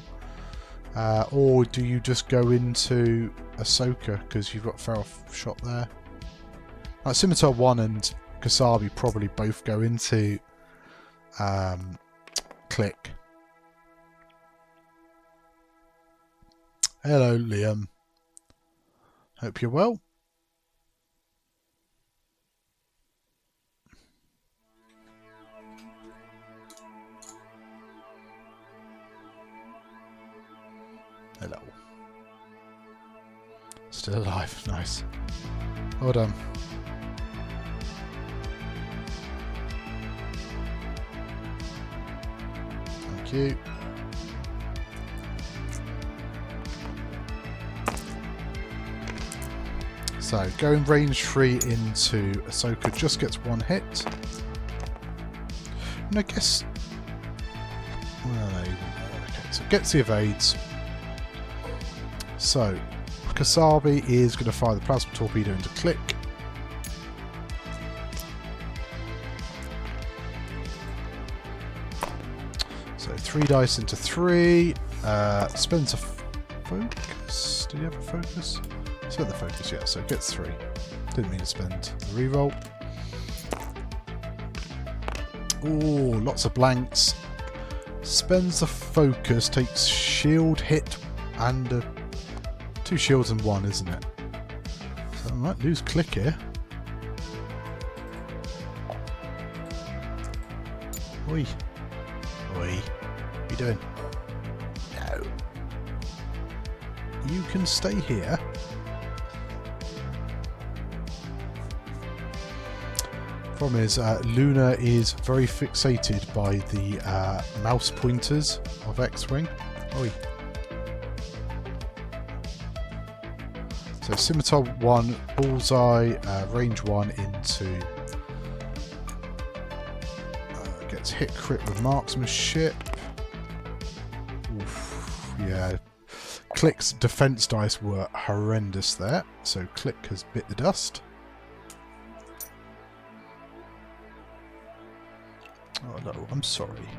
A: Or do you just go into Ahsoka because you've got Feroth shot there? Like Scimitar 1 and Kasabi probably both go into Click. Hello, Liam. Hope you're well. Hello. Still alive. Nice. Well done. Thank you. So, going range 3 into Ahsoka just gets 1 hit. And I guess... well, no, okay, so gets the evades. So, Kasabi is going to fire the plasma torpedo into Click. So 3 dice into 3. Spends a focus. Did he have a focus? Spent the focus, yeah, so it gets 3. Didn't mean to spend the reroll. Ooh, lots of blanks. Spends the focus, takes shield hit and 2 shields and 1, isn't it? So I might lose click here. Oi. Oi. What are you doing? No. You can stay here. Problem is, Luna is very fixated by the mouse pointers of X-Wing. Oi. So Scimitar 1, Bullseye, range 1 into... gets hit crit with marksmanship. Oof, yeah. Click's defense dice were horrendous there, so Click has bit the dust. Oh no, I'm sorry.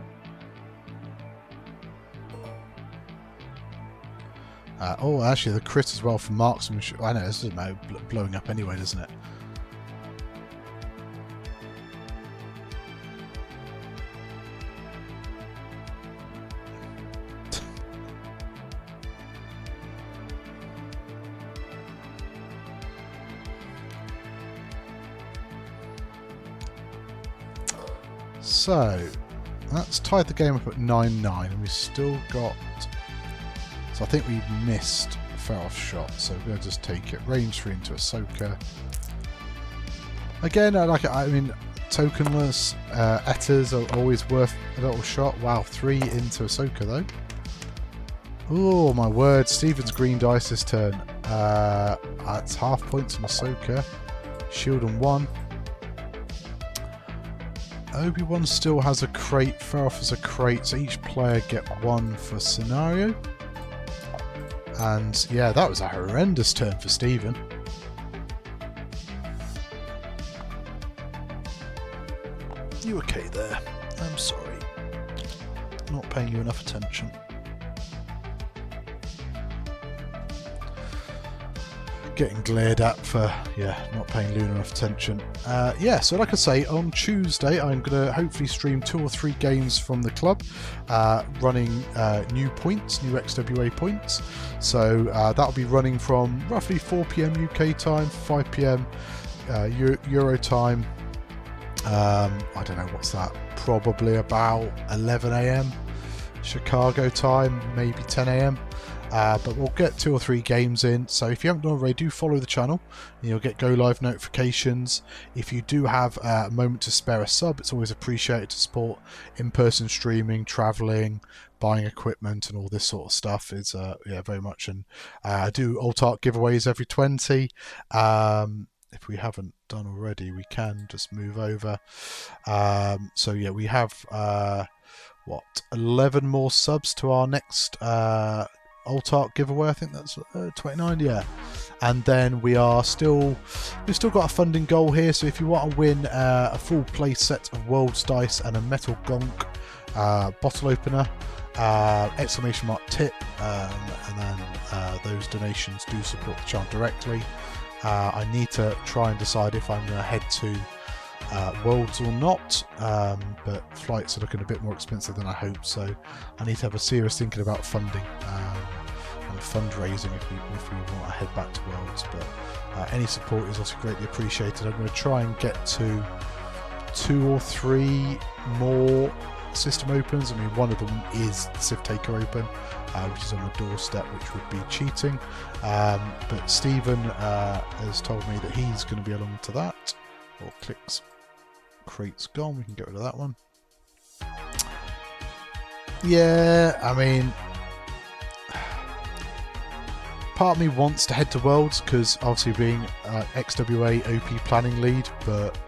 A: Oh, actually, the crit as well for marksmanship. I know, this doesn't matter, blowing up anyway, doesn't it? So, that's tied the game up at 9-9, and we've still got... So I think we missed a fair-off shot, so we'll just take it. Range 3 into Ahsoka. Again, I like it. I mean, tokenless Etters are always worth a little shot. Wow, 3 into Ahsoka, though. Oh, my word. Steven's green dice this turn. That's half points from Ahsoka. Shield on 1. Obi-Wan still has a crate. Fair-off has a crate, so each player get 1 for scenario. And yeah, that was a horrendous turn for Steven. You okay there? I'm sorry. Not paying you enough attention. Getting glared at for, yeah, not paying Luna enough attention. Yeah, so like I say, on Tuesday I'm going to hopefully stream 2 or 3 games from the club, running new points, new XWA points. So that'll be running from roughly 4 PM UK time, 5 PM Euro time. I don't know, what's that? Probably about 11 AM Chicago time, maybe 10 AM. But we'll get 2 or 3 games in, so if you haven't done already, do follow the channel and you'll get go live notifications. If you do have a moment to spare a sub, it's always appreciated to support in-person streaming, travelling, buying equipment and all this sort of stuff. Is yeah, very much. And I do Alt Art giveaways every 20. If we haven't done already, we can just move over. So yeah, we have what, 11 more subs to our next Alt Art giveaway. I think that's 29, yeah. And then we've still got a funding goal here, so if you want to win a full play set of World's Dice and a Metal Gonk bottle opener, exclamation mark tip, and then those donations do support the channel directly. I need to try and decide if I'm going to head to Worlds or not, but flights are looking a bit more expensive than I hoped, so I need to have a serious thinking about funding and fundraising if we want to head back to Worlds. But any support is also greatly appreciated. I'm going to try and get to 2 or 3 more system opens. I mean, one of them is the Civ Taker Open, which is on the doorstep, which would be cheating. But Stephen has told me that he's going to be along to that. Or Clicks crate's gone, we can get rid of that one. Yeah, I mean, part of me wants to head to Worlds because obviously being XWA OP planning lead, but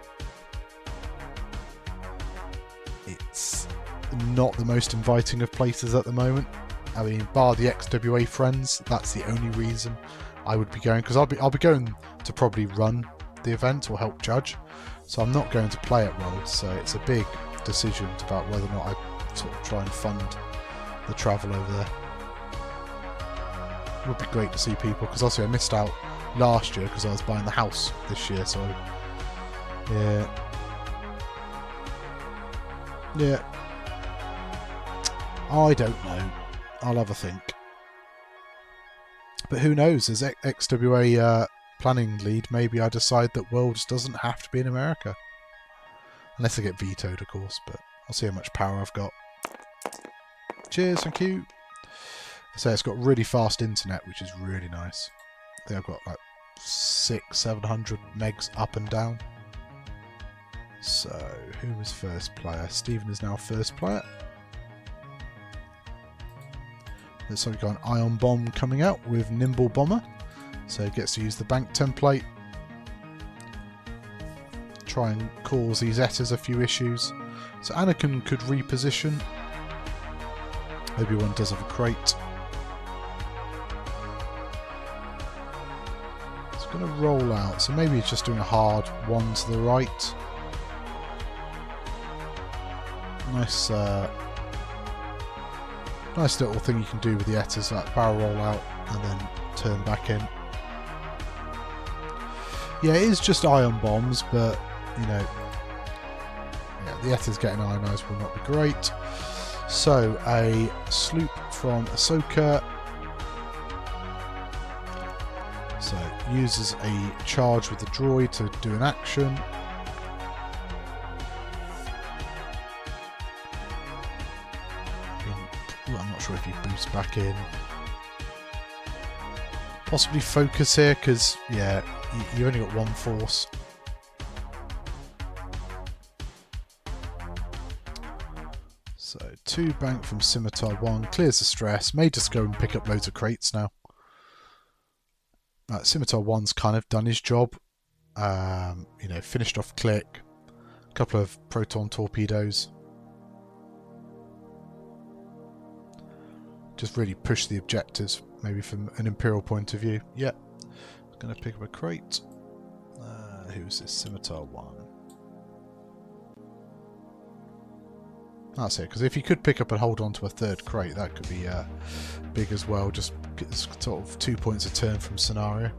A: it's not the most inviting of places at the moment. I mean, bar the XWA friends, that's the only reason I would be going, because I'll be going to probably run the event or help judge, so I'm not going to play at Worlds. So it's a big decision about whether or not I sort of try and fund the travel over there. It would be great to see people, because also I missed out last year because I was buying the house this year, so yeah. I don't know, I'll have a think. But who knows, there's XWA planning lead, maybe I decide that Worlds doesn't have to be in America. Unless I get vetoed, of course, but I'll see how much power I've got. Cheers, thank you. So it's got really fast internet, which is really nice. I think I've got like 600-700 megs up and down. So, who was first player? Stephen is now first player. Looks like we've got an ion bomb coming out with Nimble Bomber. So he gets to use the bank template. Try and cause these Etters a few issues. So Anakin could reposition. Obi-Wan does have a crate. It's going to roll out. So maybe it's just doing a hard one to the right. Nice, nice little thing you can do with the Etters, like barrel roll out and then turn back in. Yeah, it is just ion bombs, but you know, yeah, the Etters getting ionised will not be great. So a sloop from Ahsoka. So uses a charge with the droid to do an action. I'm not sure if you boost back in. Possibly focus here, because, yeah, you only got one force. So, 2 bank from Scimitar 1, clears the stress. May just go and pick up loads of crates now. Scimitar 1's kind of done his job. You know, finished off Click. A couple of proton torpedoes. Just really push the objectives, maybe from an Imperial point of view. Yep. Going to pick up a crate. Who's this? Scimitar 1. That's it, because if you could pick up and hold on to a third crate, that could be big as well. Just sort of 2 points a turn from scenario.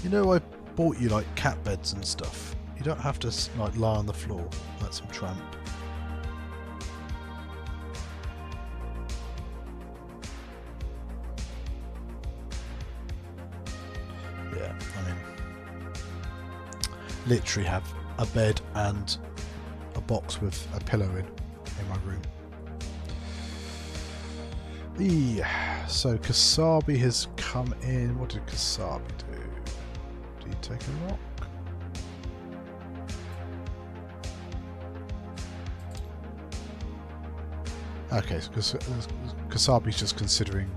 A: You know, I bought you like cat beds and stuff. You don't have to like lie on the floor like some tramp. Yeah, I mean, literally have a bed and a box with a pillow in my room. So Kasabi has come in. What did Kasabi do? Did he take a rock? Okay, so Kasabi's just considering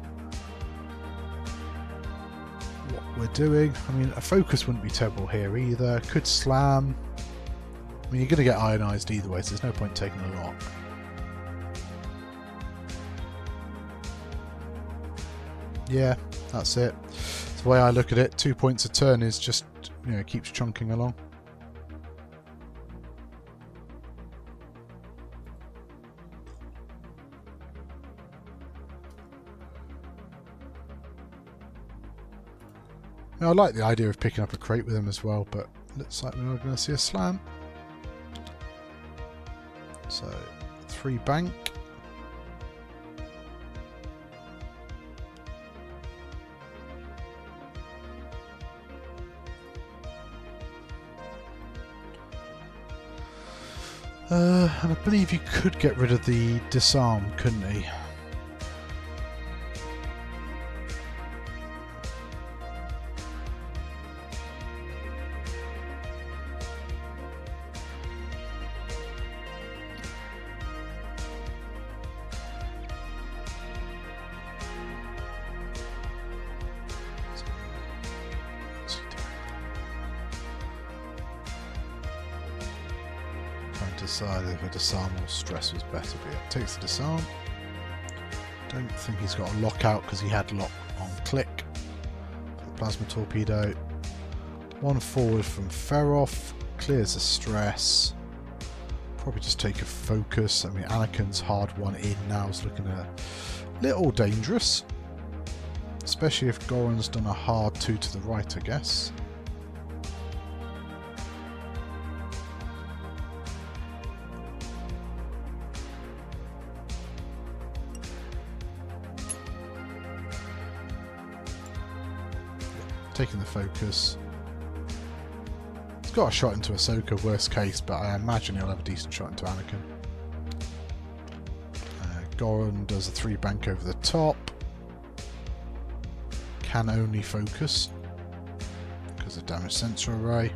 A: what we're doing. I mean, a focus wouldn't be terrible here either. Could slam. I mean, you're going to get ionised either way, so there's no point taking a lock. Yeah, that's it. The way I look at it, 2 points a turn is just, you know, keeps chunking along. Now, I like the idea of picking up a crate with him as well, but looks like we're not going to see a slam. So, 3 bank. And I believe you could get rid of the disarm, couldn't he? Decide if a disarm or stress was better, but yeah, takes the disarm. Don't think he's got a lockout because he had lock on Click. Plasma torpedo. 1 forward from Feroff, clears the stress. Probably just take a focus. I mean, Anakin's hard one in now is looking a little dangerous, especially if Goran's done a hard 2 to the right, I guess. taking the focus. He's got a shot into Ahsoka, worst case, but I imagine he'll have a decent shot into Anakin. Goran does a 3 bank over the top. Can only focus because of damage sensor array.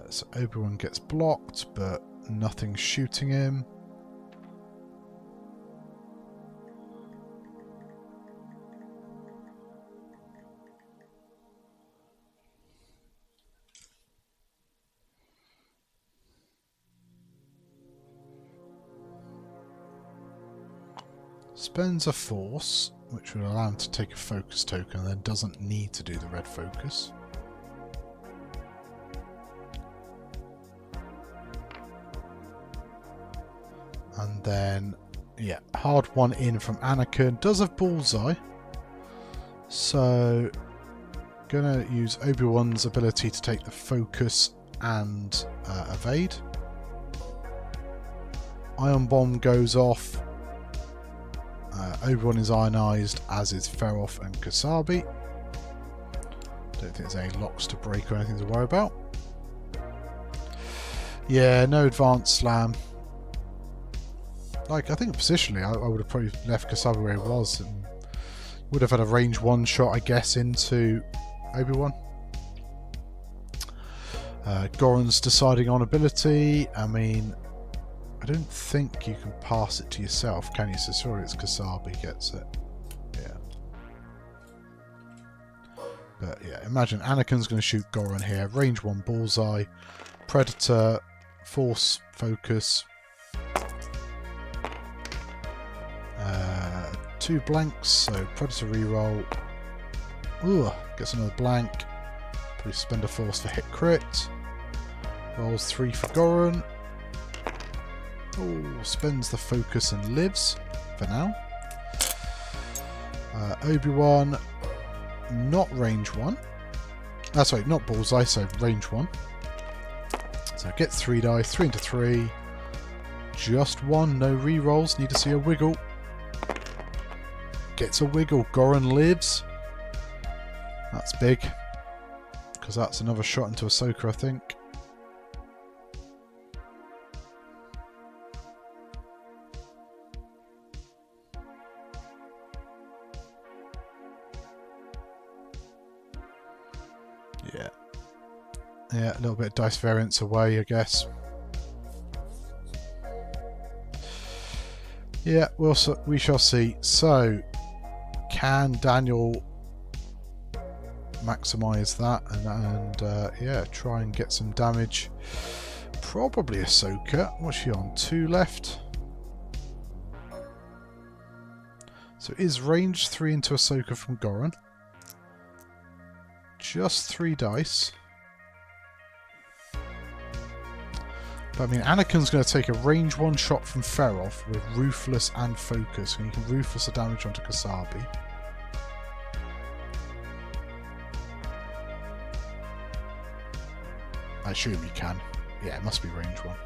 A: So Obi-Wan gets blocked, but nothing's shooting him. Spends a force, which will allow him to take a focus token, and then doesn't need to do the red focus. And then, yeah, hard one in from Anakin. Does have bullseye. So, gonna use Obi-Wan's ability to take the focus and evade. Ion Bomb goes off. Obi-Wan is ionized, as is Ferof and Kasabi. Don't think there's any locks to break or anything to worry about. Yeah, no advanced slam. Like, I think positionally, I would have probably left Kasabi where he was and would have had a range 1 shot, I guess, into Obi-Wan. Goran's deciding on ability. I mean, I don't think you can pass it to yourself, can you? So sorry, it's Kasabi gets it. Yeah. But yeah, imagine Anakin's going to shoot Goran here. Range 1 bullseye. Predator, force, focus. 2 blanks, so Predator reroll. Ooh, gets another blank. Probably spend a force for hit crit. Rolls 3 for Goran. Oh, spends the focus and lives for now. Obi-Wan, not range 1. Sorry, not bullseye, so range 1. So gets 3 dice, 3 into 3. Just 1, no rerolls, need to see a wiggle. Gets a wiggle, Goran lives. That's big, because that's another shot into Ahsoka, I think. Yeah. Yeah, a little bit of dice variance away, I guess. Yeah, we shall see. So, can Daniel maximise that and yeah, try and get some damage? Probably Ahsoka. What's she on? 2 left. So is range 3 into Ahsoka from Goran. Just 3 dice. But I mean, Anakin's going to take a range 1 shot from Ferof with Ruthless and Focus, and you can Ruthless the damage onto Kasabi. I assume you can. Yeah, it must be range 1.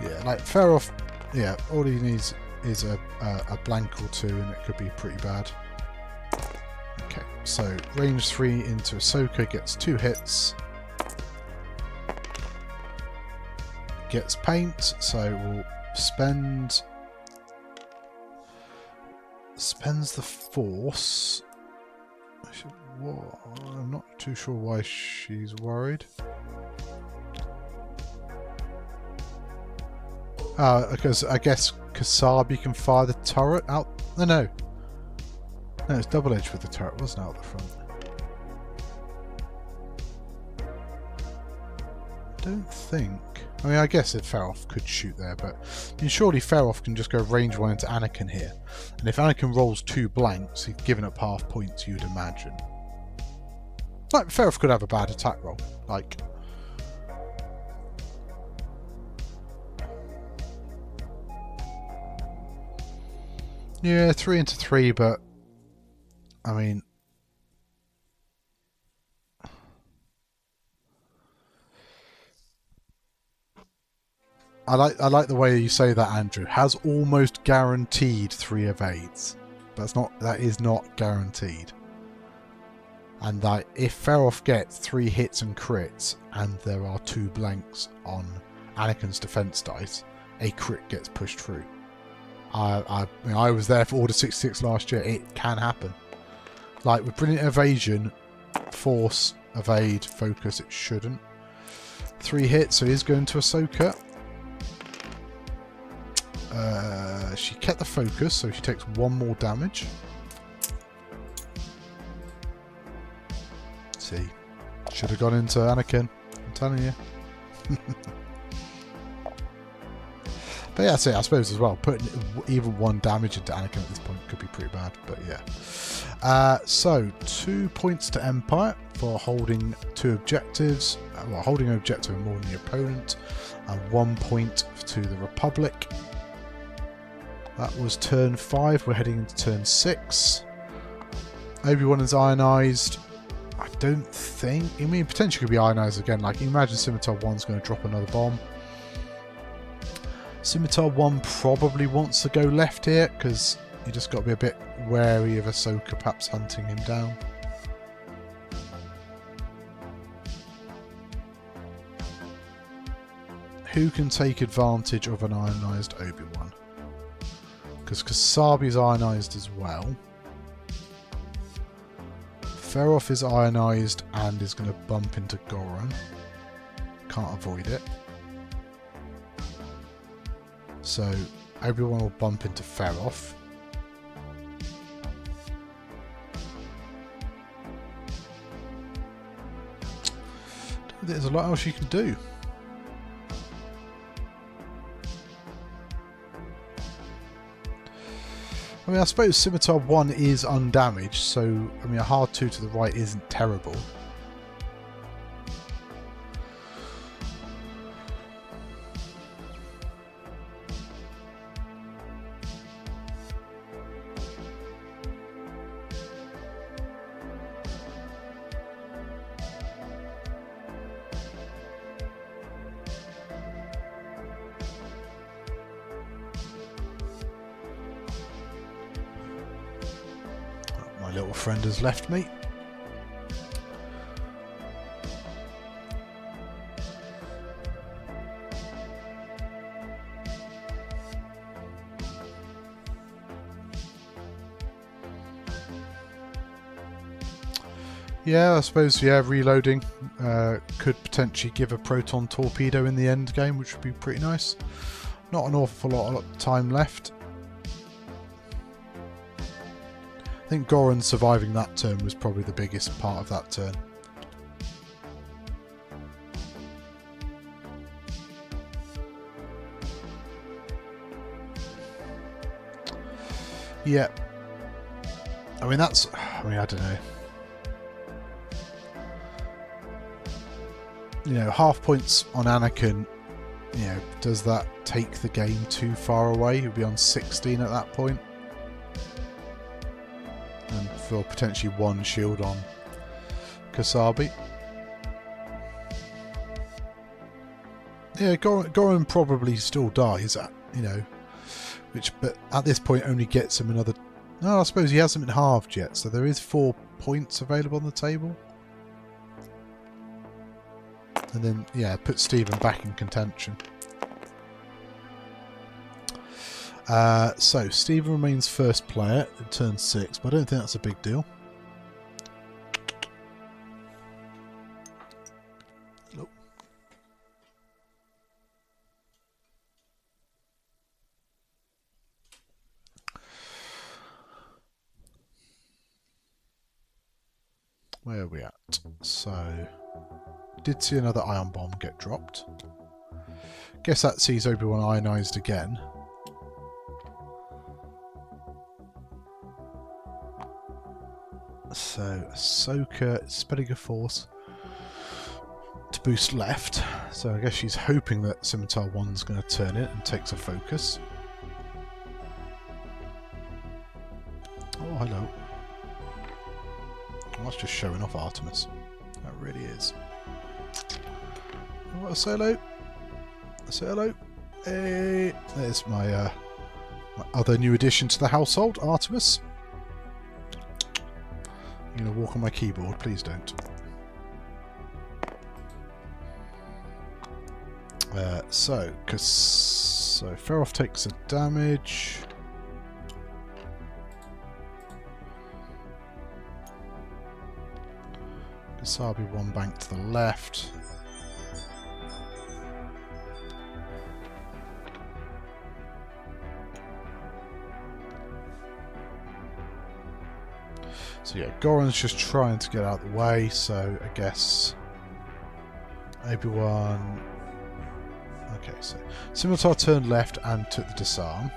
A: Yeah, like Ferof, yeah, all he needs is a blank or 2 and it could be pretty bad. Okay, so range 3 into Ahsoka gets 2 hits. Gets paint, so we'll spends the force. I'm not too sure why she's worried. Because I guess Kasabi can fire the turret out. No, it's double edged with the turret, wasn't it, out the front? I don't think. I mean, I guess if Ferof could shoot there, but I mean, surely Ferof can just go range 1 into Anakin here. And if Anakin rolls 2 blanks, he's given up half points, you'd imagine. Like, Ferof could have a bad attack roll. Like, yeah, 3 into 3, but I mean, I like the way you say that, Andrew. Has almost guaranteed 3 evades. That is not guaranteed. And that if Ferof gets 3 hits and crits, and there are 2 blanks on Anakin's defense dice, a crit gets pushed through. I was there for Order 66 last year. It can happen. Like with Brilliant Evasion, Force, Evade, Focus, it shouldn't. 3 hits, so he's going to Ahsoka. She kept the focus, so she takes 1 more damage. See, should have gone into Anakin. I'm telling you. But yeah, I suppose as well, putting even 1 damage into Anakin at this point could be pretty bad. But yeah. So 2 points to Empire for holding 2 objectives. Well, holding an objective more than the opponent, and 1 point to the Republic. That was turn 5. We're heading into turn 6. Obi-Wan is ionized. I don't think... I mean, potentially could be ionized again. Like, you imagine Scimitar 1's going to drop another bomb. Scimitar 1 probably wants to go left here, because you just got to be a bit wary of Ahsoka perhaps hunting him down. Who can take advantage of an ionized Obi-Wan? Because Kasabi's ionized as well. Ferof is ionized and is going to bump into Goron. Can't avoid it. So Obi-Wan will bump into Ferof. There's a lot else you can do. I mean, I suppose Scimitar 1 is undamaged, so, I mean, a hard 2 to the right isn't terrible. My little friend has left me. Yeah, I suppose, yeah, reloading could potentially give a proton torpedo in the end game, which would be pretty nice. Not an awful lot of time left. I think Goron surviving that turn was probably the biggest part of that turn. Yeah. I mean, I don't know. You know, half points on Anakin, you know, does that take the game too far away? He'll be on 16 at that point. And for potentially 1 shield on Kasabi. Yeah, Goron probably still dies, you know, but at this point only gets him another... No, I suppose he hasn't been halved yet, so there is 4 points available on the table. And then, yeah, put Stephen back in contention. So, Stephen remains first player in turn 6, but I don't think that's a big deal. Hello. Where are we at? So, did see another ion bomb get dropped. Guess that sees Obi-Wan ionized again. So, Ahsoka spelling a force to boost left. So I guess she's hoping that Scimitar 1's going to turn it and takes a focus. Oh, hello. Oh, that's just showing off Artemis. That really is. Oh, say hello. Say hello. Hey, there's my other new addition to the household, Artemis. You're going to walk on my keyboard, please don't. So Feroff takes a damage. Kasabi one bank to the left. So yeah, Goran's just trying to get out of the way, so I guess Obi-Wan... Okay, so Scimitar turned left and took the disarm.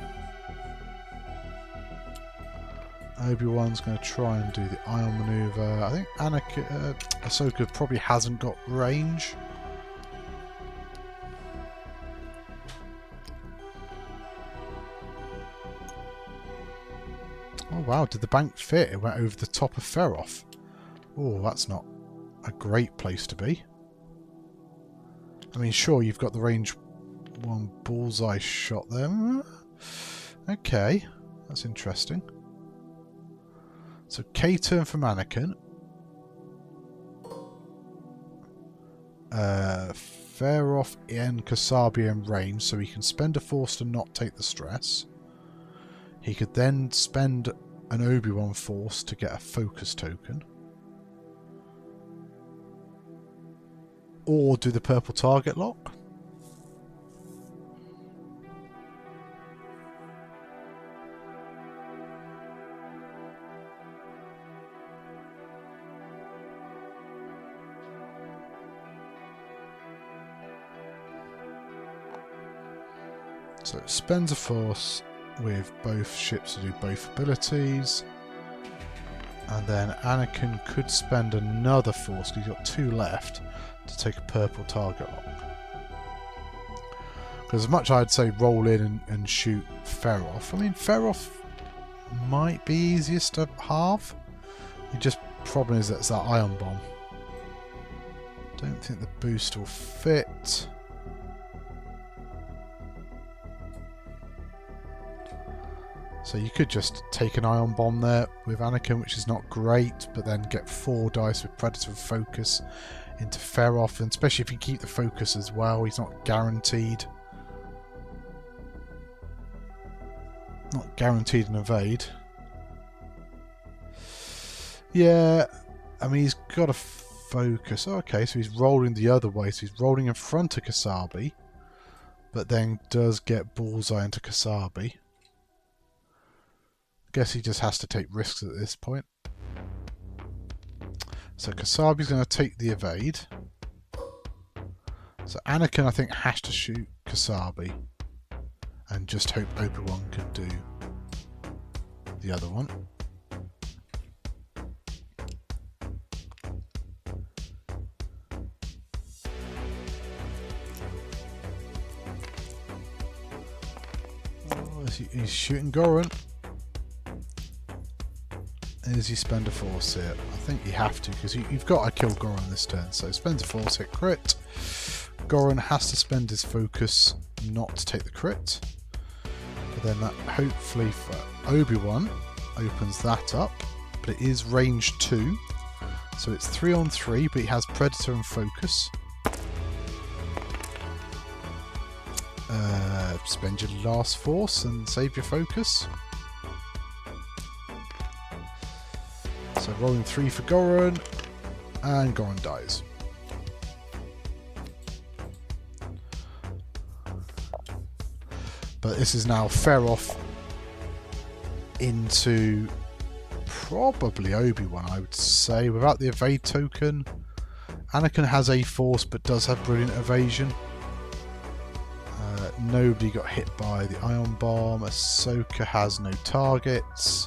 A: Obi-Wan's going to try and do the ion maneuver. I think Ahsoka probably hasn't got range. Oh wow, did the bank fit? It went over the top of Feroff. Oh, that's not a great place to be. I mean, sure, you've got the range one bullseye shot there. Okay, that's interesting. So K-turn for Anakin. Feroff and Kasabi in range, so he can spend a force to not take the stress. He could then spend an Obi-Wan force to get a focus token. Or do the purple target lock. So it spends a force with both ships to do both abilities. And then Anakin could spend another force, because he's got 2 left, to take a purple target lock. Because as much I'd say roll in and shoot Feroff, I mean, Feroff might be easiest to halve. The just problem is that it's that ion bomb. Don't think the boost will fit. So you could just take an ion bomb there with Anakin, which is not great, but then get 4 dice with Predator focus into Feroff, and especially if you keep the focus as well, he's not guaranteed. Not guaranteed an evade. Yeah, I mean, he's got a focus. Oh, okay, so he's rolling the other way, so he's rolling in front of Kasabi, but then does get bullseye into Kasabi. Guess he just has to take risks at this point. So Kasabi's going to take the evade. So Anakin, I think, has to shoot Kasabi. And just hope Obi-Wan can do the other one. Oh, he's shooting Goran. Is he spend a force here? I think you have to, because you've got to kill Goran this turn. So spends a force, hit crit. Goran has to spend his focus not to take the crit. But then that hopefully for Obi-Wan opens that up. But it is range 2. So it's 3 on 3, but he has Predator and focus. Spend your last force and save your focus. So rolling 3 for Goran, and Goran dies. But this is now Feroff into probably Obi-Wan, I would say, without the evade token. Anakin has a force but does have brilliant evasion. Nobody got hit by the ion bomb. Ahsoka has no targets.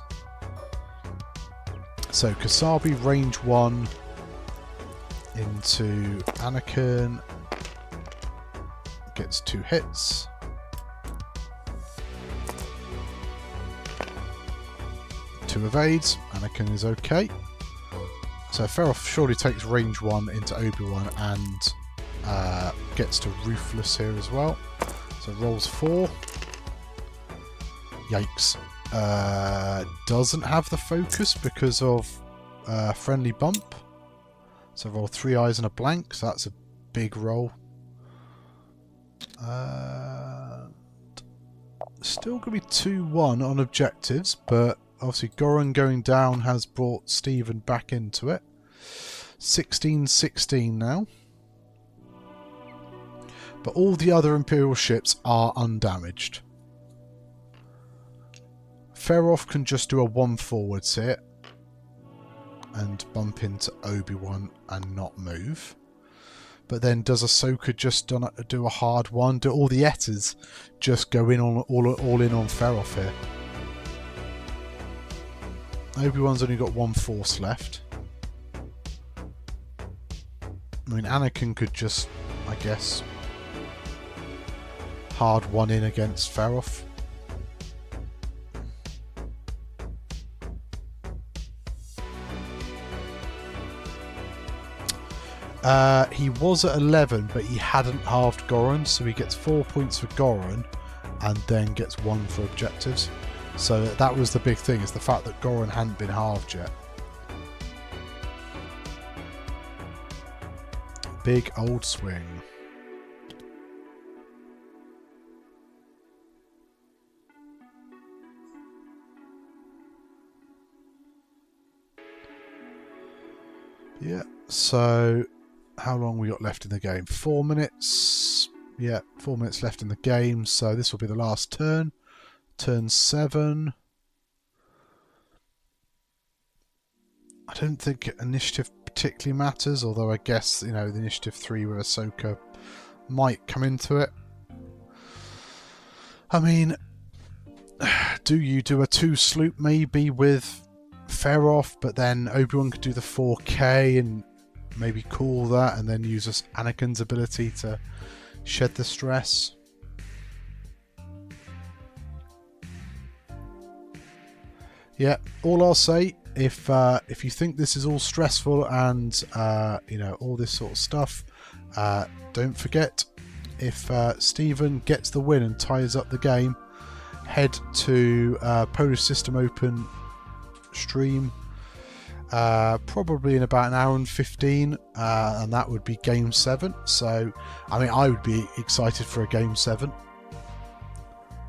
A: So Kasabi range 1 into Anakin, gets 2 hits. Two evades, Anakin is okay. So Feroff surely takes range 1 into Obi-Wan and gets to Ruthless here as well. So rolls 4. Yikes. Doesn't have the focus because of friendly bump. So roll 3 eyes and a blank, so that's a big roll. Still going to be 2-1 on objectives, but obviously Goran going down has brought Stephen back into it. 16-16 now. But all the other Imperial ships are undamaged. Ferroth can just do a 1 forwards here and bump into Obi-Wan and not move. But then does Ahsoka just do a hard one? Do all the Etters just go in on all in on Ferroth here? Obi-Wan's only got 1 force left. I mean, Anakin could just, I guess, hard one in against Ferroth. He was at 11, but he hadn't halved Goran, so he gets 4 points for Goran and then gets 1 for objectives. So that was the big thing, is the fact that Goran hadn't been halved yet. Big old swing. Yeah, so how long we got left in the game? 4 minutes. Yeah, 4 minutes left in the game, so this will be the last turn. Turn 7. I don't think initiative particularly matters, although I guess, you know, the initiative 3 with Ahsoka might come into it. I mean, do you do a 2 sloop maybe with Ferroth, but then Obi-Wan could do the 4K and maybe cool that and then use Anakin's ability to shed the stress? Yeah, all I'll say, if you think this is all stressful and you know, all this sort of stuff, don't forget, if Stephen gets the win and ties up the game, head to Polish System Open stream probably in about an hour and 15, and that would be game 7. So I mean, I would be excited for a game 7,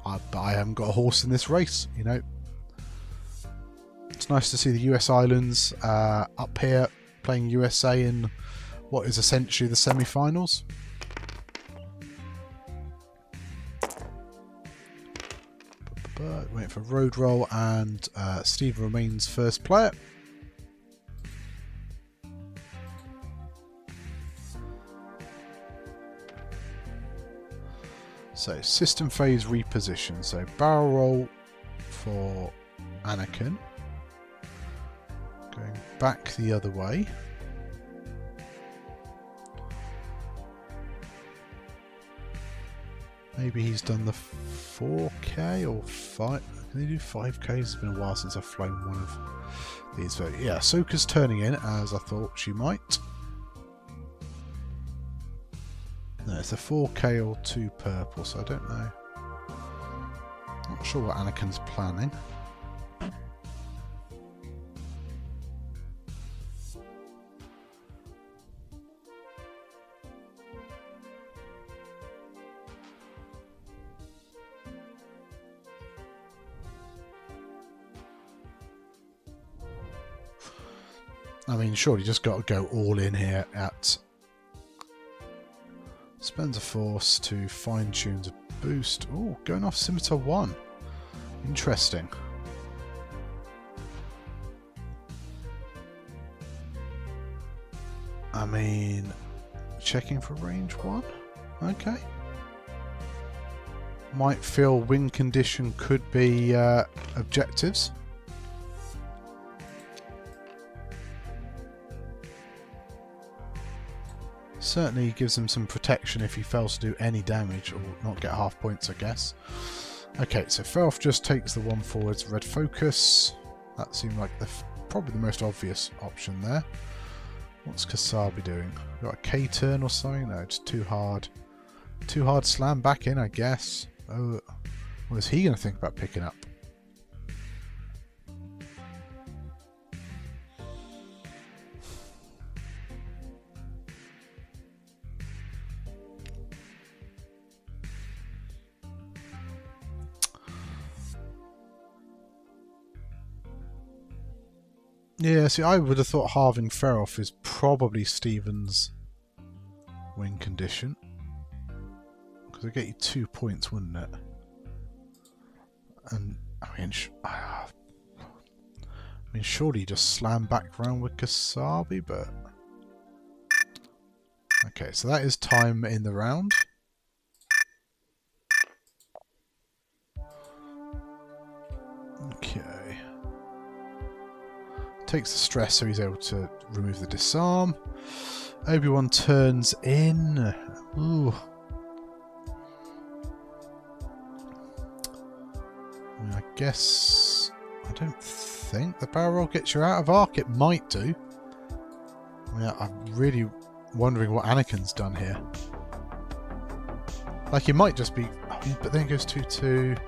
A: but I haven't got a horse in this race, you know. It's nice to see the US Islands up here playing USA in what is essentially the semi-finals. Waiting for road roll, and Steve remains first player. So system phase reposition. So barrel roll for Anakin. Going back the other way. Maybe he's done the 4K or 5. Can they do 5K? It's been a while since I've flown one of these. So yeah, Ahsoka's turning in as I thought she might. No, it's a 4K or 2 purple, so I don't know. Not sure what Anakin's planning. I mean, surely just got to go all in here at... Spends a force to fine-tune the boost. Oh, going off Scimitar 1. Interesting. I mean, checking for range 1. Okay. Might feel win condition could be objectives. Certainly gives him some protection if he fails to do any damage or not get half points, I guess. Okay, so Ferroth just takes the 1 forwards, red focus. That seemed like probably the most obvious option there. What's Kasabi doing? Got a K turn or something? No, it's too hard. Too hard slam back in, I guess. Oh, what is he going to think about picking up? Yeah, see, I would have thought halving Feroff is probably Stephen's win condition. Because it'd get you 2 points, wouldn't it? And, I mean, surely you just slam back round with Kasabi, but... Okay, so that is time in the round. Okay. Takes the stress so he's able to remove the disarm. Obi-Wan turns in. Ooh. I guess... I don't think the barrel roll gets you out of arc. It might do. I mean, I'm really wondering what Anakin's done here. Like, it might just be... But then it goes 2-2.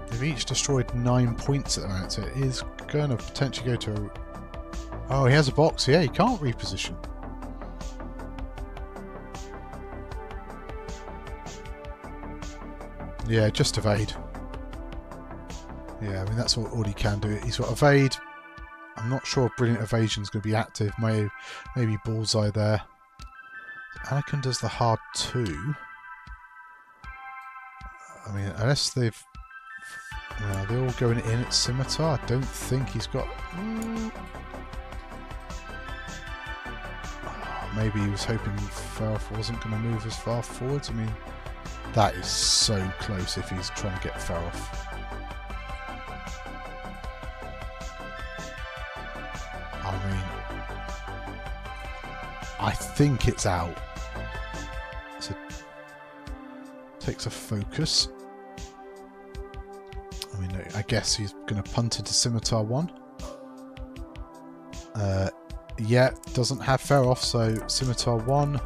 A: They've each destroyed 9 points at the moment, so it is going to potentially go to... Oh, he has a box. Yeah, he can't reposition. Yeah, just evade. Yeah, I mean, that's all he can do. He's got evade. I'm not sure if Brilliant Evasion is going to be active. Maybe Bullseye there. Anakin does the hard 2. I mean, unless they've... they're all going in at Scimitar. I don't think he's got... Maybe he was hoping Feroff wasn't going to move as far forwards. I mean, that is so close if he's trying to get Feroff. I mean, I think it's out. So, takes a focus. I mean, I guess he's going to punt into Scimitar 1. Yeah, doesn't have Feroff, so Scimitar 1.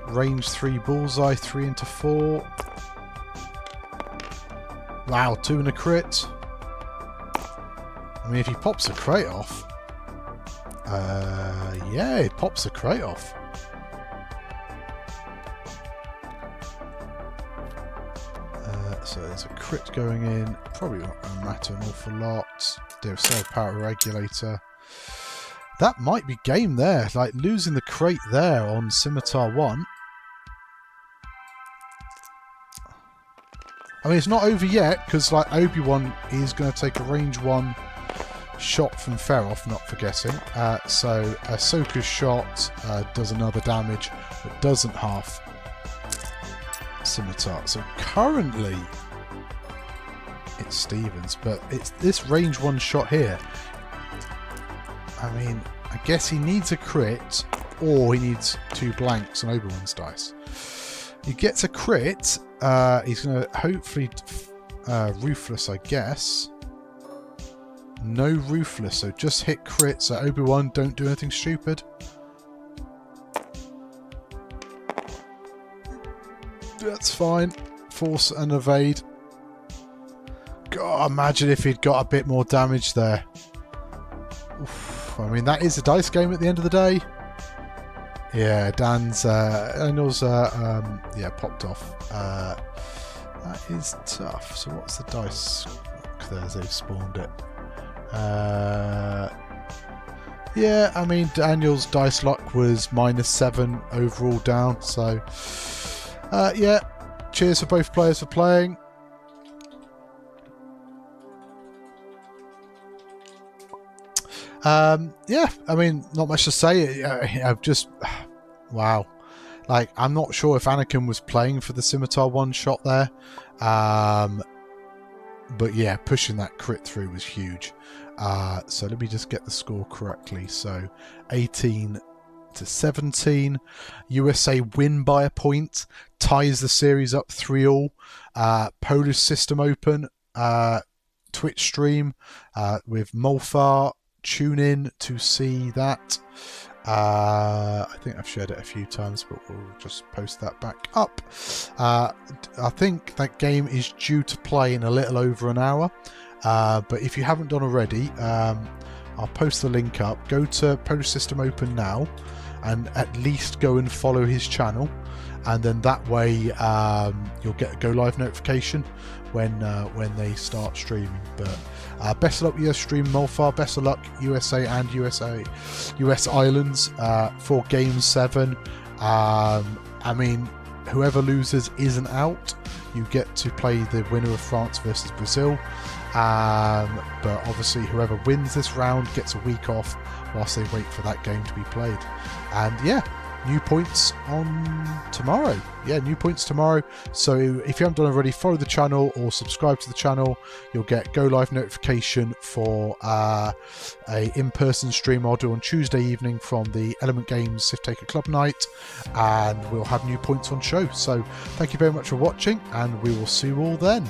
A: Range 3 Bullseye, 3 into 4. Wow, 2 and a crit. I mean, if he pops a crate off... yeah, it pops a crate off. So there's a crit going in. Probably not going to matter an awful lot. There's Cell Power Regulator. That might be game there. Like, losing the crate there on Scimitar 1. I mean, it's not over yet, because, like, Obi-Wan is going to take a range 1 shot from Feroff, not forgetting. So Ahsoka's shot does another damage, but doesn't half Scimitar. So currently it's Stevens, but it's this range 1 shot here. I mean, I guess he needs a crit, or he needs 2 blanks on Obi-Wan's dice. He gets a crit. He's going to hopefully Ruthless, I guess. No Ruthless, so just hit crit. So Obi-Wan, don't do anything stupid. That's fine. Force and evade. God, imagine if he'd got a bit more damage there. Oof, I mean, that is a dice game at the end of the day. Yeah, Dan's Daniel's yeah, popped off. That is tough. So what's the dice? There's they've spawned it. Yeah, I mean, Daniel's dice luck was -7 overall down. So yeah, cheers for both players for playing. Yeah, I mean, not much to say. I've just... Wow. Like, I'm not sure if Anakin was playing for the Scimitar 1 shot there. But yeah, pushing that crit through was huge. So let me just get the score correctly. So 18-17. USA win by a point. Ties the series up 3-all. Polish System Open. Twitch stream with Molfar. Tune in to see that. I think I've shared it a few times, but we'll just post that back up. I think that game is due to play in a little over an hour, but if you haven't done already, I'll post the link up. Go to Polish System Open now and at least go and follow his channel, and then that way you'll get a go live notification when they start streaming. But best of luck with your stream, Molfar. Best of luck USA and US Islands for Game 7. I mean, whoever loses isn't out. You get to play the winner of France versus Brazil. But obviously whoever wins this round gets a week off whilst they wait for that game to be played. And yeah, new points on tomorrow. Yeah, new points tomorrow. So if you haven't done already, follow the channel or subscribe to the channel. You'll get go live notification for a in-person stream I'll do on Tuesday evening from the Element Games Sith Taker Club night, and we'll have new points on show. So thank you very much for watching, and we will see you all then.